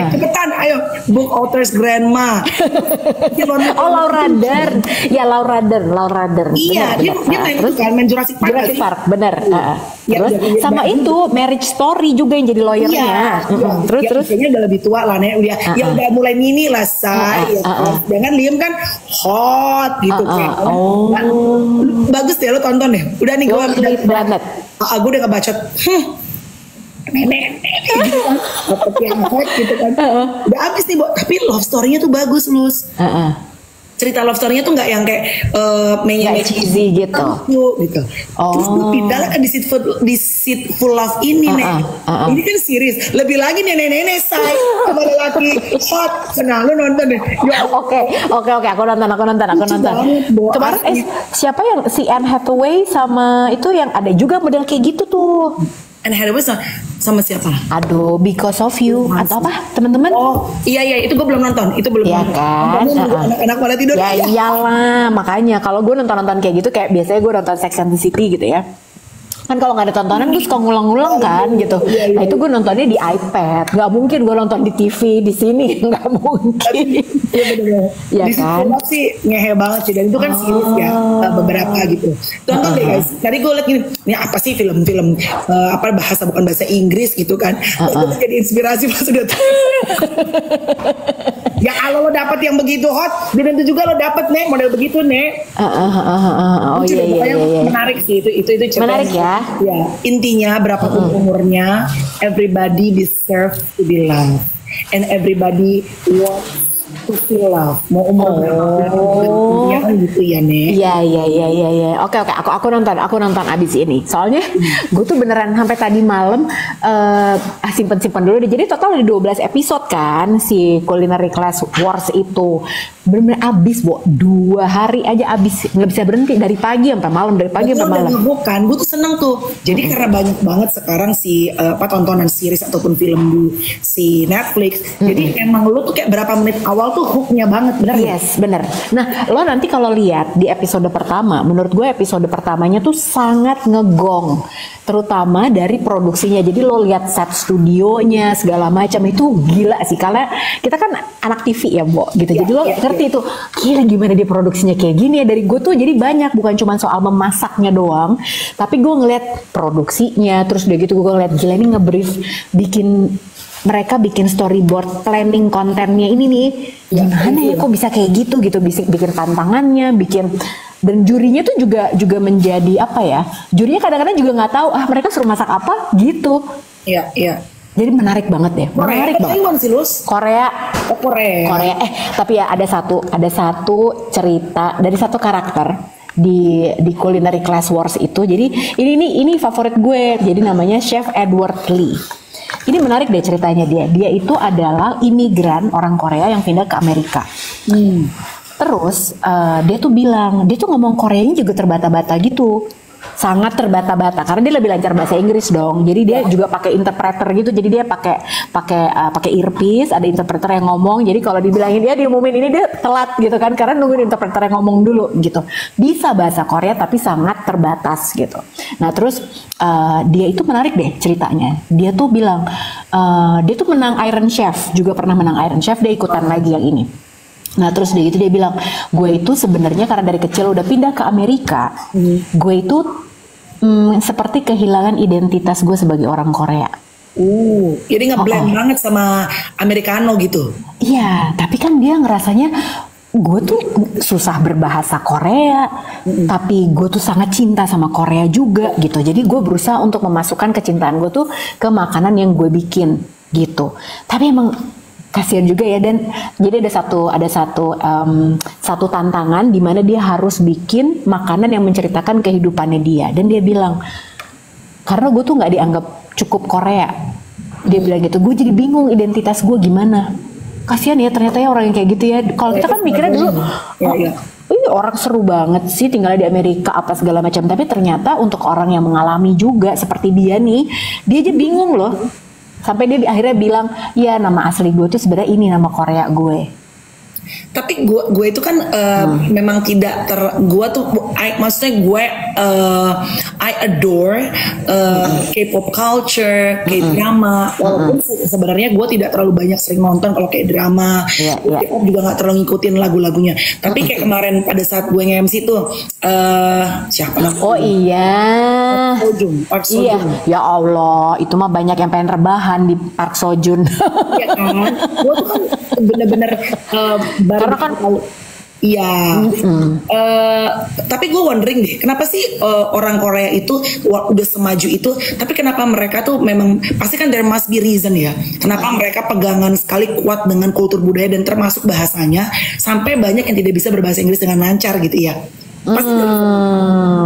Cepetan, ayo book author's grandma. Oh, Laura Dern. Ya, Laura Dern. Iya, dia main itu kan, main Jurassic Park. Jurassic Park, bener. Terus sama itu Marriage Story juga yang jadi lawyernya. Terus kayaknya udah lebih tua lah nih, udah mulai mini lah say. Dengan Liam kan hot gitu kan. Bagus deh, lo tonton deh. Udah nih gue udah ngebacot. Nenek gitu kan, seperti yang hot gitu kan. Udah abis nih, tapi love story-nya tuh bagus, Lus. Cerita love story-nya tuh nggak yang kayak nggak cheesy gitu. Terus gue pindah lah kan di Deceitful Love ini nih. Ini kan series. Lebih lagi nenek-nenek say sama lelaki hot. Senang lu nonton deh. Oke. Aku nonton. Kemarin siapa yang si Anne Hathaway sama itu yang ada juga model kayak gitu tuh. Anne Hathaway sama siapa? Aduh, Because of You atau apa teman-teman? Oh iya itu gue belum nonton. Itu belum. Iya kan. Anak-anak pada tidur. Ya iyalah, makanya kalau gue nonton kayak gitu kayak biasanya gue nonton Sex and the City gitu ya. Kan kalau nggak ada tontonan gue suka ngulang-ngulang kan gitu. Nah itu gue nontonnya di iPad. Gak mungkin gue nonton di TV di sini, nggak mungkin. Iya benar. Ya kan. Di sih ngehe banget sih, dan itu kan series ya beberapa gitu. Tonton deh guys. Tadi gue liat ini apa sih film-film bahasa bukan bahasa Inggris gitu kan. Itu jadi inspirasi pas udah. Ya kalau lo dapet yang begitu hot, belum tentu juga lo dapet nih model begitu nih. Oh iya. Menarik sih itu cerita. Menarik ya. Ya, intinya berapapun umurnya, everybody deserves to be loved, and everybody wants to feel love. Mau umur berapa kan gitu ya Nek. Iya. Oke. Aku nonton abis ini. Soalnya gue tuh beneran sampai tadi malam simpen dulu deh. Jadi total ada 12 episode kan si Culinary Class Wars itu. Bener-bener abis, 2 hari aja abis, nggak bisa berhenti dari pagi sampai malam, Bukan, gue tuh seneng tuh. Jadi karena banyak banget sekarang si tontonan series ataupun film di si Netflix. Jadi emang lo tuh kayak berapa menit awal tuh hooknya banget, bener? Yes, bener. Nah, lo nanti kalau lihat di episode pertama, menurut gue episode pertamanya tuh sangat ngegong, terutama dari produksinya. Jadi lo lihat set studionya segala macam itu gila sih, karena kita kan anak TV ya, Bo, gitu. Jadi lo ngerti tuh, gila gimana dia produksinya kayak gini ya. Dari gue tuh jadi banyak, bukan cuma soal memasaknya doang, tapi gue ngeliat produksinya, terus udah gitu gue ngeliat gila ini ngebrief, mereka bikin storyboard, planning kontennya ini nih, gimana ya kok bisa kayak gitu, bikin tantangannya, dan jurinya tuh juga menjadi apa ya, jurinya kadang-kadang juga nggak tahu mereka suruh masak apa gitu. Iya. Jadi menarik banget deh. Menarik banget. Korea. Tapi ya ada satu cerita dari satu karakter di Culinary Class Wars itu. Jadi ini favorit gue. Jadi namanya Chef Edward Lee. Ini menarik deh ceritanya dia. Dia itu adalah imigran orang Korea yang pindah ke Amerika. Terus dia tuh ngomong Koreanya juga terbata-bata gitu. Sangat terbata-bata karena dia lebih lancar bahasa Inggris dong. Jadi dia juga pakai interpreter gitu. Jadi dia pakai earpiece, ada interpreter yang ngomong. Jadi kalau dibilangin dia diumumin ini dia telat gitu kan, karena nungguin interpreter yang ngomong dulu gitu. Bisa bahasa Korea tapi sangat terbatas gitu. Nah terus dia itu menarik deh ceritanya. Dia tuh bilang dia tuh menang Iron Chef, juga pernah menang Iron Chef. Dia ikutan lagi yang ini. Nah terus dia bilang, gue itu sebenarnya karena dari kecil udah pindah ke Amerika, gue itu seperti kehilangan identitas gue sebagai orang Korea. Jadi ngeblend banget sama Americano gitu. Iya, tapi kan dia ngerasanya gue tuh susah berbahasa Korea, tapi gue tuh sangat cinta sama Korea juga gitu. Jadi gue berusaha untuk memasukkan kecintaan gue tuh ke makanan yang gue bikin gitu. Tapi emang kasihan juga ya, dan jadi ada satu tantangan di mana dia harus bikin makanan yang menceritakan kehidupannya dia, dan dia bilang karena gue tuh nggak dianggap cukup Korea, dia bilang gitu, gue jadi bingung identitas gue gimana. Kasihan ya ternyata ya orang yang kayak gitu ya. Kalau kita kan mikirnya dulu ini orang seru banget sih tinggal di Amerika apa segala macam, tapi ternyata untuk orang yang mengalami juga seperti dia nih, dia aja bingung loh. Sampai dia akhirnya bilang, ya nama asli gue tuh sebenarnya ini nama Korea gue. Tapi gue itu kan memang tidak gue tuh maksudnya gue I adore K-pop culture, K-drama. Walaupun sebenarnya gue tidak terlalu banyak sering nonton kalau K-drama, K-pop juga nggak terlalu ngikutin lagu-lagunya. Tapi kayak kemarin pada saat gue nge-MC tuh, siapa namanya? Oh iya. Park Seo Joon. Iya, ya Allah, itu mah banyak yang pengen rebahan di Park Seo Joon. Iya kan, gue tuh kan bener-bener baru Karena kan iya, tapi gue wondering deh, kenapa sih orang Korea itu udah semaju itu, tapi kenapa mereka tuh memang pasti kan there must be reason ya, kenapa mereka pegangan sekali kuat dengan kultur budaya dan termasuk bahasanya, sampai banyak yang tidak bisa berbahasa Inggris dengan lancar gitu ya.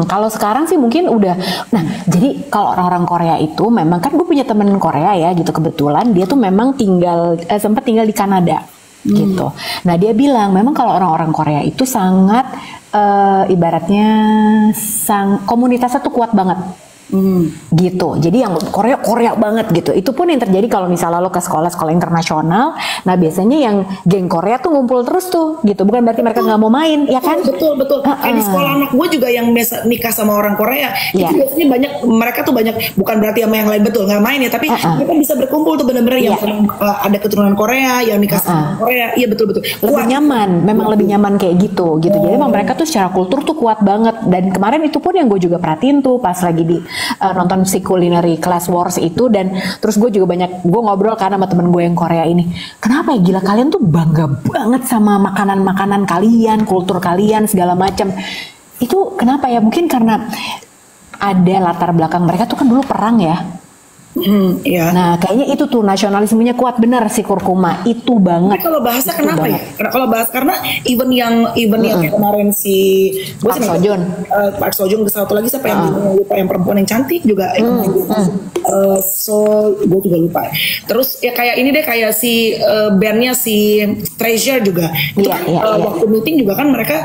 Kalau sekarang sih mungkin udah. Nah, jadi kalau orang-orang Korea itu memang kan gue punya temen Korea ya gitu, kebetulan dia tuh memang sempat tinggal di Kanada. Gitu. Nah dia bilang memang kalau orang-orang Korea itu sangat ibaratnya komunitasnya tuh kuat banget. Gitu. Jadi yang Korea banget gitu. Itu pun yang terjadi kalau misalnya lo ke sekolah internasional. Nah biasanya yang geng Korea tuh ngumpul terus tuh gitu. Bukan berarti mereka nggak mau main, ya kan? Betul. Kayak di sekolah anak gue juga yang nikah sama orang Korea. Itu biasanya banyak, mereka tuh banyak, bukan berarti sama yang lain betul nggak main ya, tapi mereka bisa berkumpul tuh bener-bener yang ada keturunan Korea, yang nikah sama orang Korea. Iya betul. Lebih nyaman, memang lebih nyaman kayak gitu. Jadi memang mereka tuh secara kultur tuh kuat banget. Dan kemarin itu pun yang gue juga perhatiin tuh pas lagi di nonton si Culinary Class Wars itu, dan terus gue juga gue ngobrol karena sama temen gue yang Korea ini, kenapa ya gila kalian tuh bangga banget sama makanan-makanan kalian, kultur kalian segala macam. Itu kenapa ya? Mungkin karena ada latar belakang mereka tuh kan dulu perang ya. Iya. Nah kayaknya itu tuh nasionalismenya kuat bener si Kurkuma itu banget. Tapi kalau bahasa itu kenapa banget. Ya? Kalau bahasa karena even yang kayak kemarin si Park Seo Joon. Park Seo Joon, satu lagi siapa yang lupa, yang perempuan yang cantik juga. Gue juga lupa. Terus ya kayak ini deh, kayak si bandnya si Treasure juga. Itu waktu meeting juga kan mereka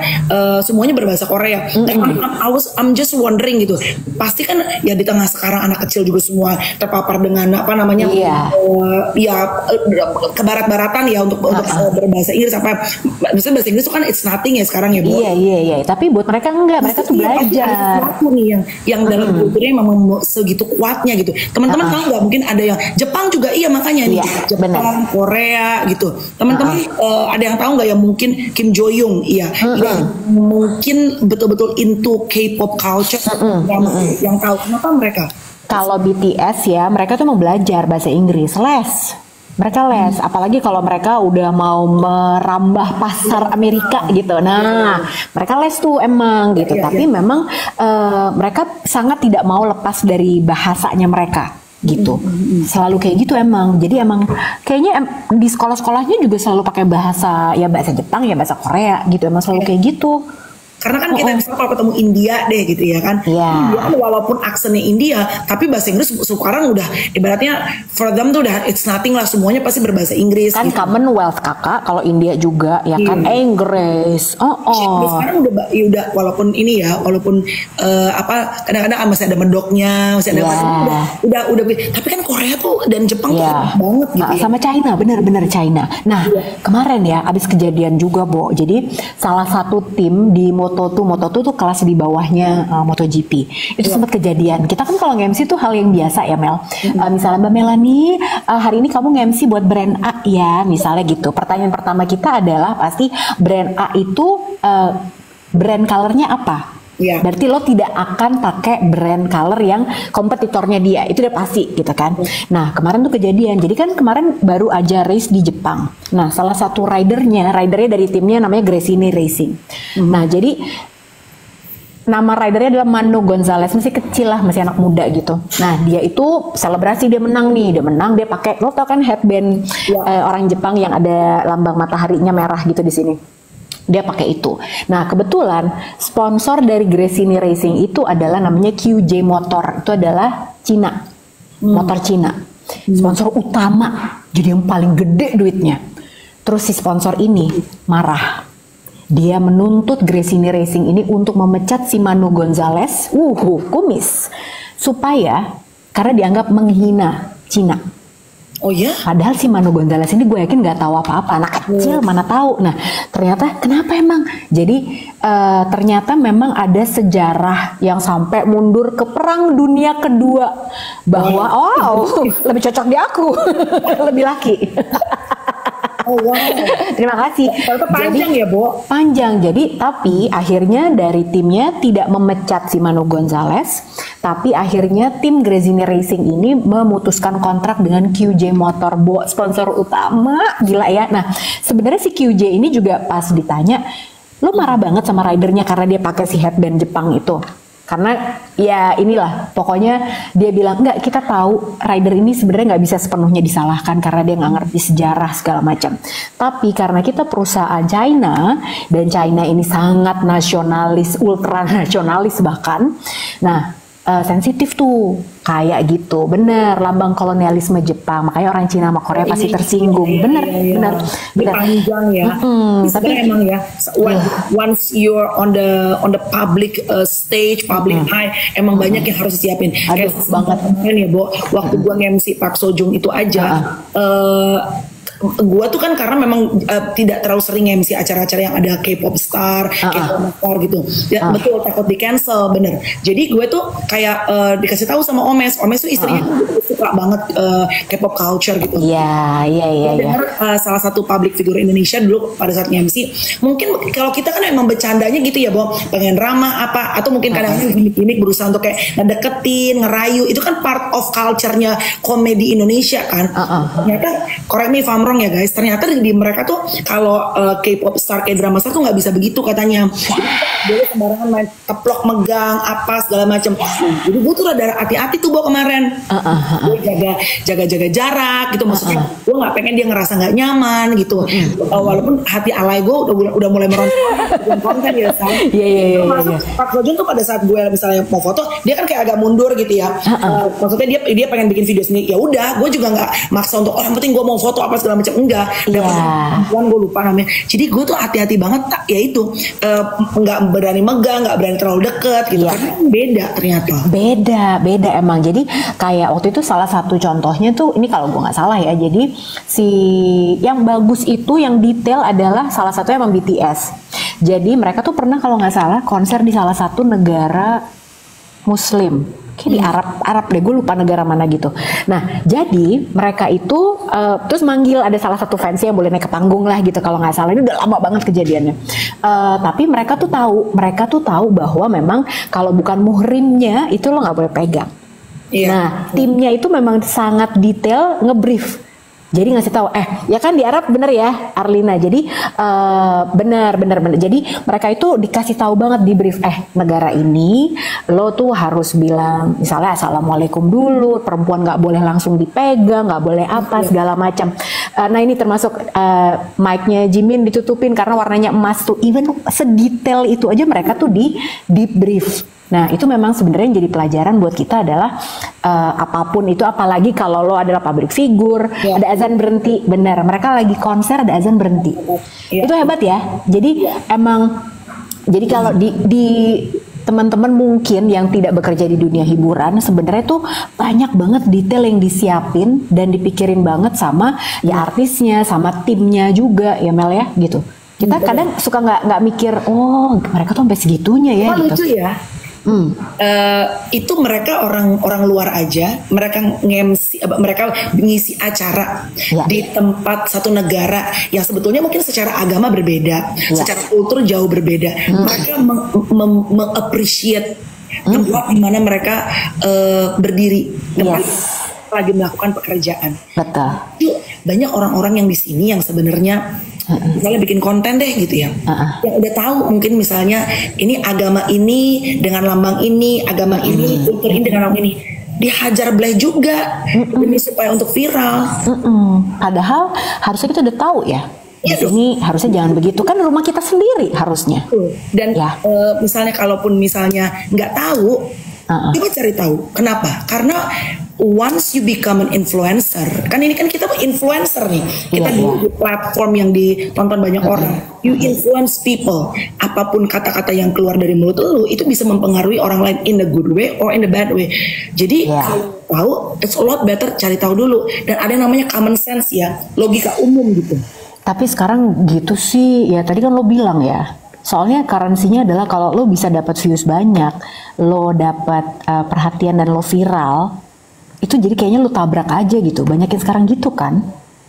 semuanya berbahasa Korea. I'm just wondering gitu. Pasti kan ya di tengah sekarang anak kecil juga semua terpapar dengan apa namanya ke barat-baratan ya untuk berbahasa Inggris, apa misalnya bahasa Inggris itu kan it's nothing ya sekarang ya Bu. Iya. Tapi buat mereka enggak, mereka tuh belajar. Sesuatu nih yang dalam kulturnya memang segitu kuatnya gitu. Teman-teman tahu nggak, mungkin ada yang Jepang juga makanya nih Jepang, Korea gitu. Teman-teman ada yang tahu nggak yang mungkin Kim Jo Young yang mungkin betul-betul into K-pop culture, yang tahu kenapa mereka? Kalau BTS ya, mereka tuh mau belajar bahasa Inggris, mereka les, apalagi kalau mereka udah mau merambah pasar Amerika gitu. Nah, mereka les tuh emang gitu. Tapi memang mereka sangat tidak mau lepas dari bahasanya mereka gitu. Selalu kayak gitu emang. Jadi emang kayaknya di sekolah-sekolahnya juga selalu pakai bahasa Jepang ya, bahasa Korea gitu. Emang selalu kayak gitu. Karena kan kita misalnya kalau ketemu India deh gitu ya kan, India walaupun aksennya India, tapi bahasa Inggris sekarang udah ibaratnya for them tuh udah it's nothing lah, semuanya pasti berbahasa Inggris. Kan gitu. Commonwealth kakak, kalau India juga ya kan Inggris. Sekarang udah walaupun ini ya, walaupun kadang-kadang masih ada medoknya, masih ada udah tapi kan Korea tuh dan Jepang tuh banget gitu. Sama China, bener-bener China. Nah kemarin ya abis kejadian juga Bo, jadi salah satu tim di Moto2 tuh kelas di bawahnya MotoGP. Itu sempat kejadian. Kita kan kalau nge-MC tuh hal yang biasa ya Mel. Misalnya Mbak Melanie, hari ini kamu nge-MC buat brand A ya, misalnya gitu. Pertanyaan pertama kita adalah pasti brand A itu brand colornya apa? Berarti lo tidak akan pakai brand color yang kompetitornya dia, itu udah pasti gitu kan. Nah kemarin tuh kejadian, jadi kan kemarin baru aja race di Jepang. Nah salah satu ridernya dari timnya namanya Gresini Racing. Nah jadi nama ridernya adalah Manu Gonzalez, masih kecil lah, masih anak muda gitu. Nah dia itu selebrasi, dia menang, dia pakai, lo tau kan headband orang Jepang yang ada lambang mataharinya merah gitu di sini. Dia pakai itu. Nah kebetulan sponsor dari Gresini Racing itu adalah namanya QJ Motor. Itu adalah Cina, motor Cina. Sponsor utama, jadi yang paling gede duitnya. Terus si sponsor ini marah. Dia menuntut Gresini Racing ini untuk memecat si Manu Gonzalez, kumis, supaya karena dianggap menghina Cina. Oh ya? Padahal si Manu Gonzales ini gue yakin nggak tahu apa-apa, anak kecil mana tahu. Nah ternyata kenapa emang? Jadi ternyata memang ada sejarah yang sampai mundur ke Perang Dunia Kedua bahwa lebih cocok di aku, lebih laki. Oh wow. Terima kasih. Ternyata panjang ya, Bo? Panjang. Jadi tapi akhirnya dari timnya tidak memecat si Manu Gonzales, tapi akhirnya tim Gresini Racing ini memutuskan kontrak dengan QJ Motor, Bo, sponsor utama. Gila ya. Nah, sebenarnya si QJ ini juga pas ditanya, lo marah banget sama ridernya karena dia pakai si headband Jepang itu. Karena ya inilah, pokoknya dia bilang enggak, kita tahu rider ini sebenarnya nggak bisa sepenuhnya disalahkan karena dia nggak ngerti sejarah segala macam. Tapi karena kita perusahaan China dan China ini sangat nasionalis, ultra nasionalis bahkan, nah sensitif tuh kayak gitu, bener, lambang kolonialisme Jepang, makanya orang Cina sama Korea pasti tersinggung, bener. Panjang ya. Tapi emang ya, once you're on the public stage, public eye, emang banyak yang harus disiapin. Aduh, banget ya, Bo, waktu gua nge-MC Park Seo-joong itu aja. Gua tuh kan karena memang tidak terlalu sering MC acara-acara yang ada K-pop star, K-pop star gitu. Ya betul, takut di cancel, bener. Jadi gue tuh kayak dikasih tahu sama Omes tuh istrinya suka banget K-pop culture gitu. Iya. Dengar salah satu public figure Indonesia dulu pada saat MC, mungkin kalau kita kan emang bercandanya gitu ya, Bo, pengen ramah apa, atau mungkin kadang-kadang gimmick berusaha untuk kayak ngedeketin, ngerayu, itu kan part of culture-nya komedi Indonesia kan. Ternyata correct me if I'm wrong ya guys, ternyata di mereka tuh kalau K-pop star, K-drama star tuh nggak bisa begitu katanya. Boleh sembarangan main teplok, megang apa segala macam. Jadi gue tuh rada hati-hati tuh, Bo, kemarin. Gue jaga jarak gitu, maksudnya gue nggak pengen dia ngerasa nggak nyaman gitu. Walaupun hati alay gue udah mulai meronta konten ya, say. Iya. Park Seo-joong tuh pada saat gue misalnya mau foto, dia kan kayak agak mundur gitu ya. Maksudnya dia pengen bikin video sendiri. Ya udah, gue juga nggak maksa untuk yang penting gue mau foto apa segala macam, enggak. Gue lupa namanya. Jadi gue tuh hati-hati banget, ya itu nggak berani megang, nggak berani terlalu deket gitu, karena beda ternyata. Beda emang. Jadi kayak waktu itu salah satu contohnya tuh, ini kalau gue nggak salah ya, jadi si yang bagus itu yang detail adalah salah satunya emang BTS. Jadi mereka tuh pernah kalau nggak salah konser di salah satu negara Muslim, kayak di Arab deh, gue lupa negara mana gitu. Nah jadi mereka itu terus manggil ada salah satu fans yang boleh naik ke panggung lah gitu kalau nggak salah, ini udah lama banget kejadiannya. Tapi mereka tuh tahu bahwa memang kalau bukan muhrimnya itu lo nggak boleh pegang. Nah timnya itu memang sangat detail ngebrief. Jadi ngasih tahu, ya kan di Arab bener ya Arlina. Jadi bener. Jadi mereka itu dikasih tahu banget di brief, negara ini lo tuh harus bilang misalnya assalamualaikum dulu, perempuan nggak boleh langsung dipegang, nggak boleh apa segala macam. Nah ini termasuk mic-nya Jimin ditutupin karena warnanya emas tuh. Even sedetail itu aja mereka tuh di brief. Nah itu memang sebenarnya jadi pelajaran buat kita adalah apapun itu, apalagi kalau lo adalah public figure, ada azan berhenti, benar, mereka lagi konser ada azan berhenti, itu hebat ya. Jadi emang, jadi kalau di teman-teman mungkin yang tidak bekerja di dunia hiburan, sebenarnya tuh banyak banget detail yang disiapin dan dipikirin banget sama ya artisnya, sama timnya juga ya Mel ya gitu. Kita kadang suka nggak mikir, oh mereka tuh sampai segitunya ya. Gitu. Lucu ya. Itu mereka orang luar aja, mereka ngisi acara di tempat satu negara yang sebetulnya mungkin secara agama berbeda, secara kultur jauh berbeda. Mereka meng-appreciate tempat di mana mereka berdiri, tempat lagi melakukan pekerjaan. Betul. Banyak orang-orang yang di sini yang sebenarnya misalnya bikin konten deh gitu ya, yang udah tahu mungkin misalnya ini agama ini dengan lambang ini, agama ini, kultur ini dengan lambang ini, dihajar belah juga demi supaya untuk viral. Padahal harusnya kita udah tahu ya. Ini harusnya jangan begitu, kan rumah kita sendiri harusnya. Dan misalnya kalaupun misalnya nggak tahu, coba cari tahu kenapa? Karena once you become an influencer, kan ini kan kita influencer nih, kita di platform yang ditonton banyak orang, you influence people, apapun kata-kata yang keluar dari mulut lu itu bisa mempengaruhi orang lain in the good way or in the bad way. Jadi kalau tahu, it's a lot better cari tahu dulu, dan ada yang namanya common sense ya, logika umum gitu. Tapi sekarang gitu sih, ya tadi kan lo bilang ya, soalnya currency-nya adalah kalau lo bisa dapat views banyak, lo dapat perhatian dan lo viral, itu jadi kayaknya lo tabrak aja gitu. Banyak yang sekarang gitu kan.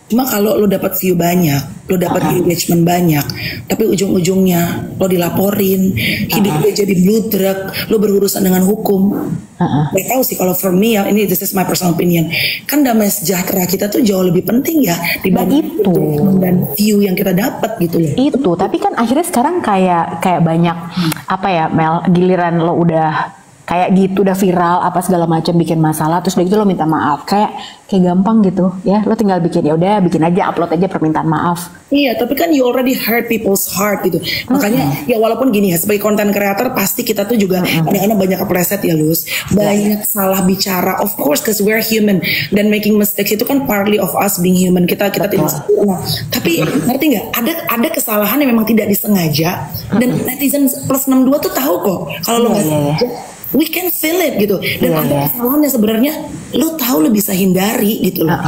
Cuma kalau lo dapat view banyak, lo dapat engagement banyak, tapi ujung-ujungnya lo dilaporin, hidup lo jadi bludrek, lo berurusan dengan hukum. Gak tahu sih, kalau for me ya, ini this is my personal opinion, kan damai sejahtera kita tuh jauh lebih penting ya dibanding itu dan view yang kita dapat gitu loh. Itu, tapi kan akhirnya sekarang kayak banyak apa ya Mel, giliran lo udah kayak gitu udah viral apa segala macam bikin masalah, terus udah gitu lo minta maaf, kayak gampang gitu ya, lo tinggal bikin, ya udah bikin aja, upload aja permintaan maaf. Iya, tapi kan you already hurt people's heart gitu. Makanya ya walaupun gini ya, sebagai content creator pasti kita tuh juga kadang-kadang banyak kepleset ya Luz, banyak salah bicara, of course, cause we're human, dan making mistakes itu kan partly of us being human, kita tidak sempurna. Tapi ngerti nggak? Ada kesalahan yang memang tidak disengaja, dan netizen plus 62 tuh tahu kok kalau lo nggak sengaja. We can feel it gitu, dan ada kesalahan yang sebenarnya lu tahu lu bisa hindari gitu loh.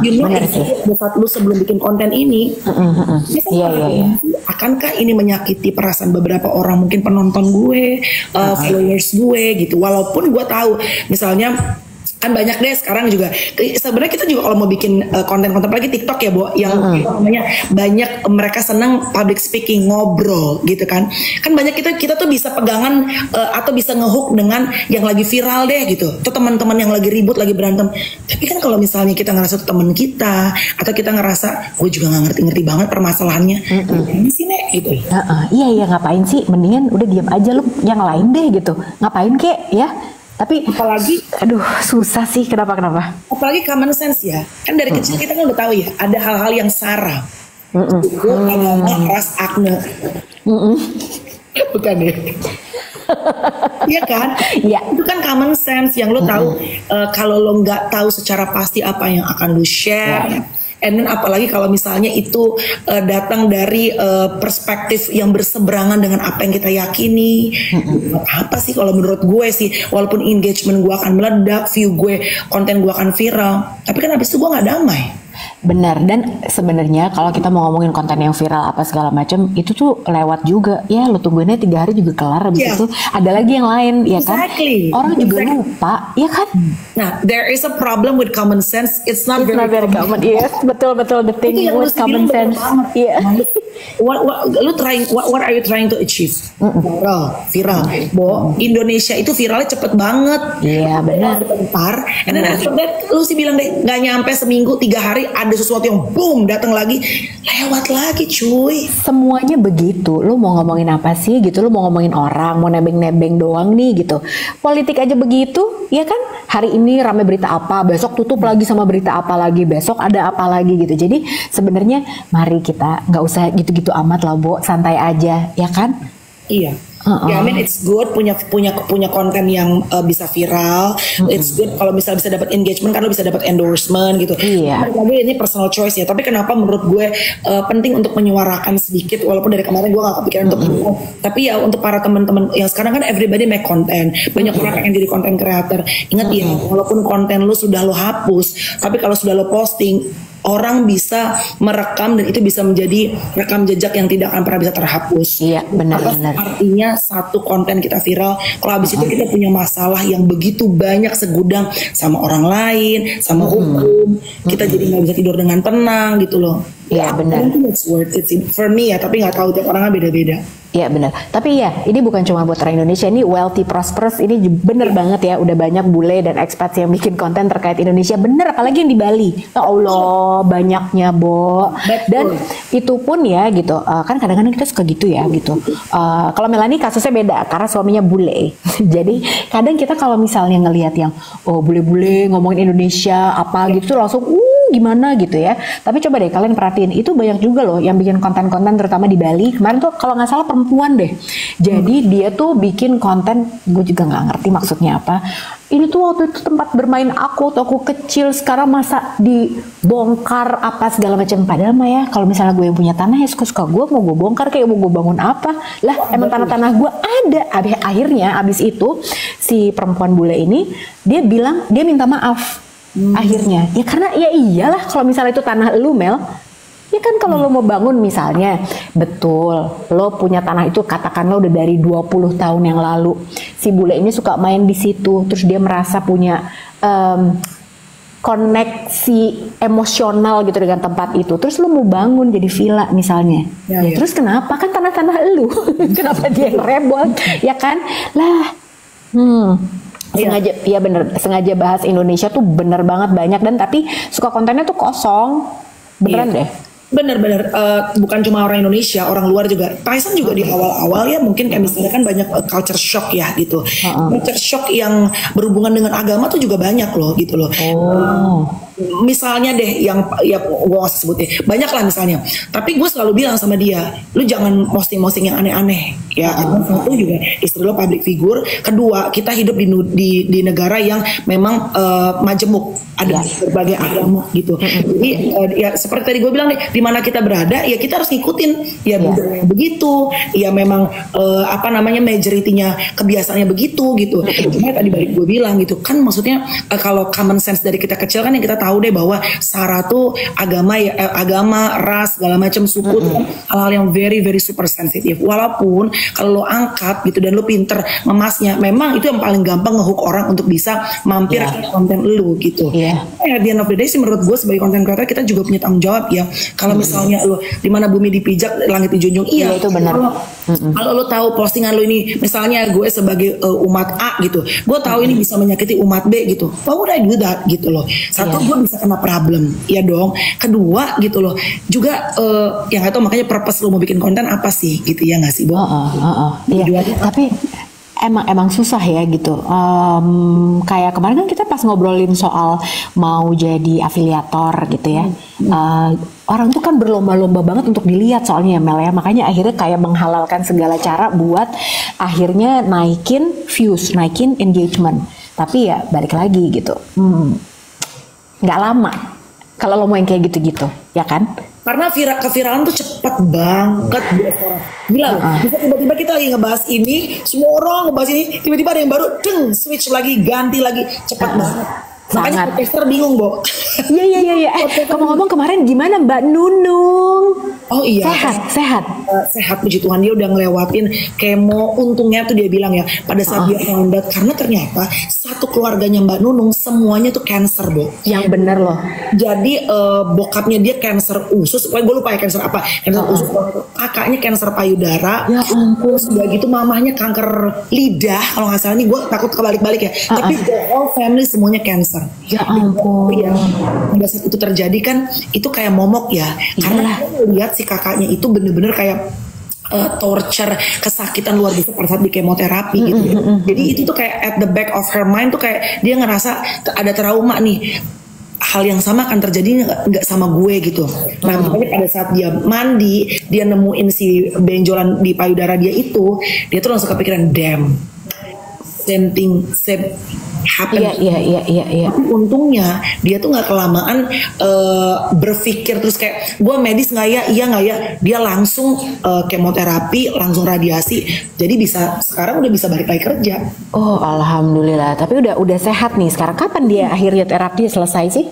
You know, saat lu sebelum bikin konten ini, akankah ini menyakiti perasaan beberapa orang, mungkin penonton gue, followers gue gitu. Walaupun gue tahu, misalnya kan banyak deh sekarang juga, sebenarnya kita juga kalau mau bikin konten-konten lagi TikTok ya Bo, yang namanya banyak mereka senang public speaking, ngobrol gitu kan banyak kita tuh bisa pegangan atau bisa ngehook dengan yang lagi viral deh gitu, tuh teman-teman yang lagi ribut, lagi berantem. Tapi kan kalau misalnya kita ngerasa tuh teman kita, atau kita ngerasa gue juga nggak ngerti permasalahannya, ngapain sih Nek gitu. Iya ngapain sih, mendingan udah diam aja lu, yang lain deh gitu, ngapain kek ya. Tapi apalagi, aduh susah sih, kenapa? Apalagi common sense ya, kan dari kecil kita kan udah tahu ya, ada hal-hal yang sara, agama, ras, akne, bukan ya? Iya kan? Iya. Itu kan common sense yang lo tahu. Kalau lo nggak tahu secara pasti apa yang akan lo share. And then apalagi kalau misalnya itu datang dari perspektif yang berseberangan dengan apa yang kita yakini. Apa sih kalau menurut gue sih, walaupun engagement gue akan meledak, view gue, konten gue akan viral, tapi kan habis itu gue nggak damai. Benar, dan sebenarnya kalau kita mau ngomongin konten yang viral apa segala macam, itu tuh lewat juga ya, lo tungguinnya 3 hari juga kelar, habis itu ada lagi yang lain ya kan, orang juga lupa ya kan. Nah, there is a problem with common sense, it's not very common. Yes, betul the thing with common sense. Iya. What are you trying to achieve? Viral. Bo, Indonesia itu viralnya cepet banget. Iya benar. Bentar, and then after that lu sih bilang deh, nggak nyampe seminggu 3 hari ada sesuatu yang boom datang lagi, lewat lagi cuy. Semuanya begitu. Lu mau ngomongin apa sih gitu, lu mau ngomongin orang, mau nebeng-nebeng doang nih gitu. Politik aja begitu, ya kan? Hari ini rame berita apa, besok tutup lagi sama berita apa lagi, besok ada apa lagi gitu. Jadi sebenarnya mari kita nggak usah gitu-gitu amat lah Bo, santai aja ya kan? Iya. Ya, I mean it's good punya konten yang bisa viral. It's good kalau bisa dapat engagement, karena bisa dapat endorsement gitu. Iya. Lagi ini personal choice ya. Tapi kenapa menurut gue penting untuk menyuarakan sedikit, walaupun dari kemarin gue gak kepikiran untuk tapi ya untuk para teman-teman yang sekarang kan everybody make content. Banyak orang yang jadi content creator. Ingat ya, walaupun konten lu sudah lo hapus, tapi kalau sudah lo posting, orang bisa merekam dan itu bisa menjadi rekam jejak yang tidak akan pernah bisa terhapus. Iya, benar. Artinya satu konten kita viral, kalau habis itu kita punya masalah yang begitu banyak segudang sama orang lain, sama hukum, kita jadi nggak bisa tidur dengan tenang gitu loh. Iya benar. It's worth it for me ya, tapi nggak tahu tiap orang kan beda-beda. Iya benar. Tapi ya ini bukan cuma buat orang Indonesia, ini wealthy prosperous, ini bener banget ya, udah banyak bule dan expats yang bikin konten terkait Indonesia, bener, apalagi yang di Bali. Ya Allah banyaknya Bo. Dan itu pun ya gitu, kan kadang-kadang kita suka gitu ya gitu. Kalau Melanie kasusnya beda karena suaminya bule. Jadi kadang kita kalau misalnya ngelihat yang bule-bule ngomongin Indonesia apa gitu langsung gimana gitu ya. Tapi coba deh kalian perhatiin, itu banyak juga loh yang bikin konten-konten terutama di Bali. Kemarin tuh kalau nggak salah perempuan deh. Jadi dia tuh bikin konten, gue juga nggak ngerti maksudnya apa. ini tuh waktu itu tempat bermain aku waktu aku kecil, sekarang masa dibongkar apa segala macam. Padahal mah ya kalau misalnya gue yang punya tanah ya suka-suka gue, mau gue bongkar kayak mau gue bangun apa lah, emang tanah-tanah gue ada. Akhirnya abis itu si perempuan bule ini dia bilang dia minta maaf. Akhirnya ya karena ya iyalah kalau misalnya itu tanah lu Mel. Ya kan kalau lo mau bangun misalnya, betul, lo punya tanah itu katakanlah udah dari 20 tahun yang lalu. Si bule ini suka main di situ, terus dia merasa punya koneksi emosional gitu dengan tempat itu. Terus lo mau bangun jadi villa misalnya. Ya. Terus kenapa? Kan tanah-tanah lu. Kenapa dia rebel? Ya kan? Lah. Sengaja, ya bener, sengaja bahas Indonesia tuh bener banget banyak, dan tapi suka kontennya tuh kosong. Beneran deh. Bener-bener bukan cuma orang Indonesia, orang luar juga. Tyson juga di awal-awal ya mungkin kayak misalnya kan banyak culture shock ya gitu. Culture shock yang berhubungan dengan agama tuh juga banyak loh gitu loh. Misalnya deh yang ya gue gak sebutnya banyak lah misalnya. Tapi gue selalu bilang sama dia, lu jangan posting-posting yang aneh-aneh ya. Satu juga istri lo public figure, kedua kita hidup di negara yang memang majemuk, ada berbagai agama gitu. Jadi ya seperti tadi gue bilang nih, di mana kita berada ya kita harus ngikutin ya budaya begitu, ya memang apa namanya majoritinya kebiasaannya begitu gitu. Cuma tadi balik gue bilang gitu kan, maksudnya kalau common sense dari kita kecil kan yang kita tahu deh bahwa SARA tuh agama ya agama, ras, segala macam suku tuh kan hal-hal yang very very super sensitif. Walaupun kalau lo angkat gitu dan lo pinter memasnya, memang itu yang paling gampang ngehook orang untuk bisa mampir ke konten lo gitu. At the end of the day sih menurut gue sebagai konten creator kita juga punya tanggung jawab ya. Kalau misalnya lo di mana bumi dipijak langit dijunjung, iya itu benar. Kalau lo tahu postingan lo ini, misalnya gue sebagai umat A gitu, gue tahu ini bisa menyakiti umat B gitu, why would I do that gitu loh. Satu, gue bisa kena problem, ya dong. Kedua gitu loh, juga yang nggak tahu makanya purpose lo mau bikin konten apa sih gitu ya nggak sih, Bo? Iya. Tapi emang susah ya gitu. Kayak kemarin kan kita pas ngobrolin soal mau jadi afiliator gitu ya. Orang tuh kan berlomba-lomba banget untuk dilihat soalnya Mel ya. Makanya akhirnya kayak menghalalkan segala cara buat akhirnya naikin views, naikin engagement. Tapi ya balik lagi gitu. Nggak lama kalau lo mau yang kayak gitu-gitu, ya kan? Karena keviralan tuh cepet banget. Gila, bisa tiba-tiba kita lagi ngebahas ini, semua orang ngebahas ini, tiba-tiba ada yang baru, switch lagi, ganti lagi, cepet banget. Makanya podcaster bingung, Bo. Iya. Ngomong-ngomong kemarin gimana Mbak Nunung? Oh iya. Sehat. Sehat, puji Tuhan, dia udah ngelewatin kemo. Untungnya tuh dia bilang ya, pada saat dia hebat, karena ternyata satu keluarganya Mbak Nunung semuanya tuh cancer, Bo. Yang bener loh. Jadi bokapnya dia cancer usus, gue lupa ya cancer apa, cancer usus. Kakaknya cancer payudara. Ya ampun. Udah gitu mamahnya kanker lidah, kalau nggak salah nih, gue takut kebalik-balik ya. Tapi the whole family semuanya cancer. Ya ampun. Ya, pada saat itu terjadi kan, itu kayak momok ya. Karena aku lihat si kakaknya itu bener-bener kayak torture, kesakitan luar biasa pada saat di kemoterapi gitu. Jadi itu tuh kayak at the back of her mind tuh kayak dia ngerasa ada trauma nih. Hal yang sama akan terjadi nggak sama gue gitu. Nah makanya pada saat dia mandi, dia nemuin si benjolan di payudara dia itu, dia tuh langsung kepikiran, damn, same thing, same happen. Iya. Tapi untungnya dia tuh nggak kelamaan berpikir terus kayak gue medis nggak ya, iya nggak ya. Dia langsung kemoterapi, langsung radiasi. Jadi sekarang udah bisa balik lagi kerja. Oh alhamdulillah. Tapi udah sehat nih sekarang. Kapan dia akhirnya terapi selesai sih?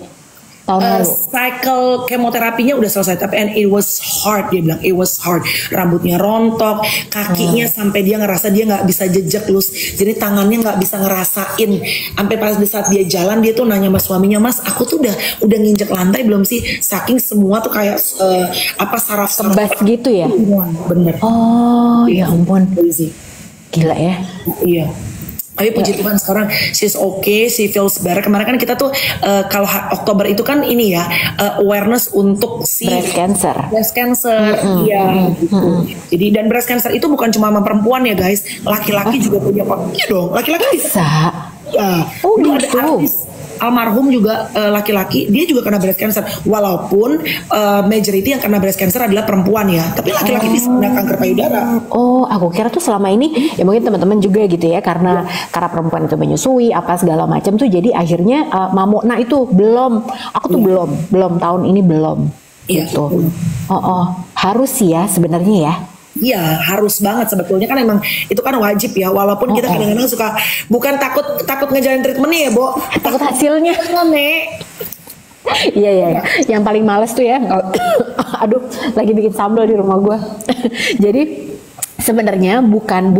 Tahun lalu. Cycle kemoterapinya udah selesai, tapi and it was hard, dia bilang it was hard. Rambutnya rontok, kakinya sampai dia ngerasa dia nggak bisa jejak lus, jadi tangannya nggak bisa ngerasain. Sampai pas di saat dia jalan, dia tuh nanya sama suaminya, mas aku tuh udah nginjek lantai belum sih? Saking semua tuh kayak saraf kebas gitu ya. Bener. Oh ya ampun. Gila ya. Iya. Tapi puji Tuhan sekarang she's okay, she feels better. Kemarin kan kita tuh kalau Oktober itu kan ini ya awareness untuk si breast cancer. Iya. Jadi dan breast cancer itu bukan cuma sama perempuan ya guys, laki-laki juga punya. Iya dong, laki-laki bisa. Ya. Oh gitu. almarhum juga laki-laki, dia juga kena breast cancer. Walaupun majority yang kena breast cancer adalah perempuan ya, tapi laki-laki bisa kena kanker payudara. Oh, aku kira tuh selama ini ya mungkin teman-teman juga gitu ya, karena perempuan itu menyusui apa segala macam tuh, jadi akhirnya mamona itu belum. Aku tuh belum tahun ini belum. Gitu. Harus sih ya sebenarnya ya. Iya, harus banget sebetulnya, kan emang itu kan wajib ya, walaupun kita kadang-kadang suka bukan takut ngejalanin treatmentnya ya, Bo, takut hasilnya. Iya. Yang paling males tuh ya, aduh, lagi bikin sambal di rumah gue. Jadi sebenarnya bukan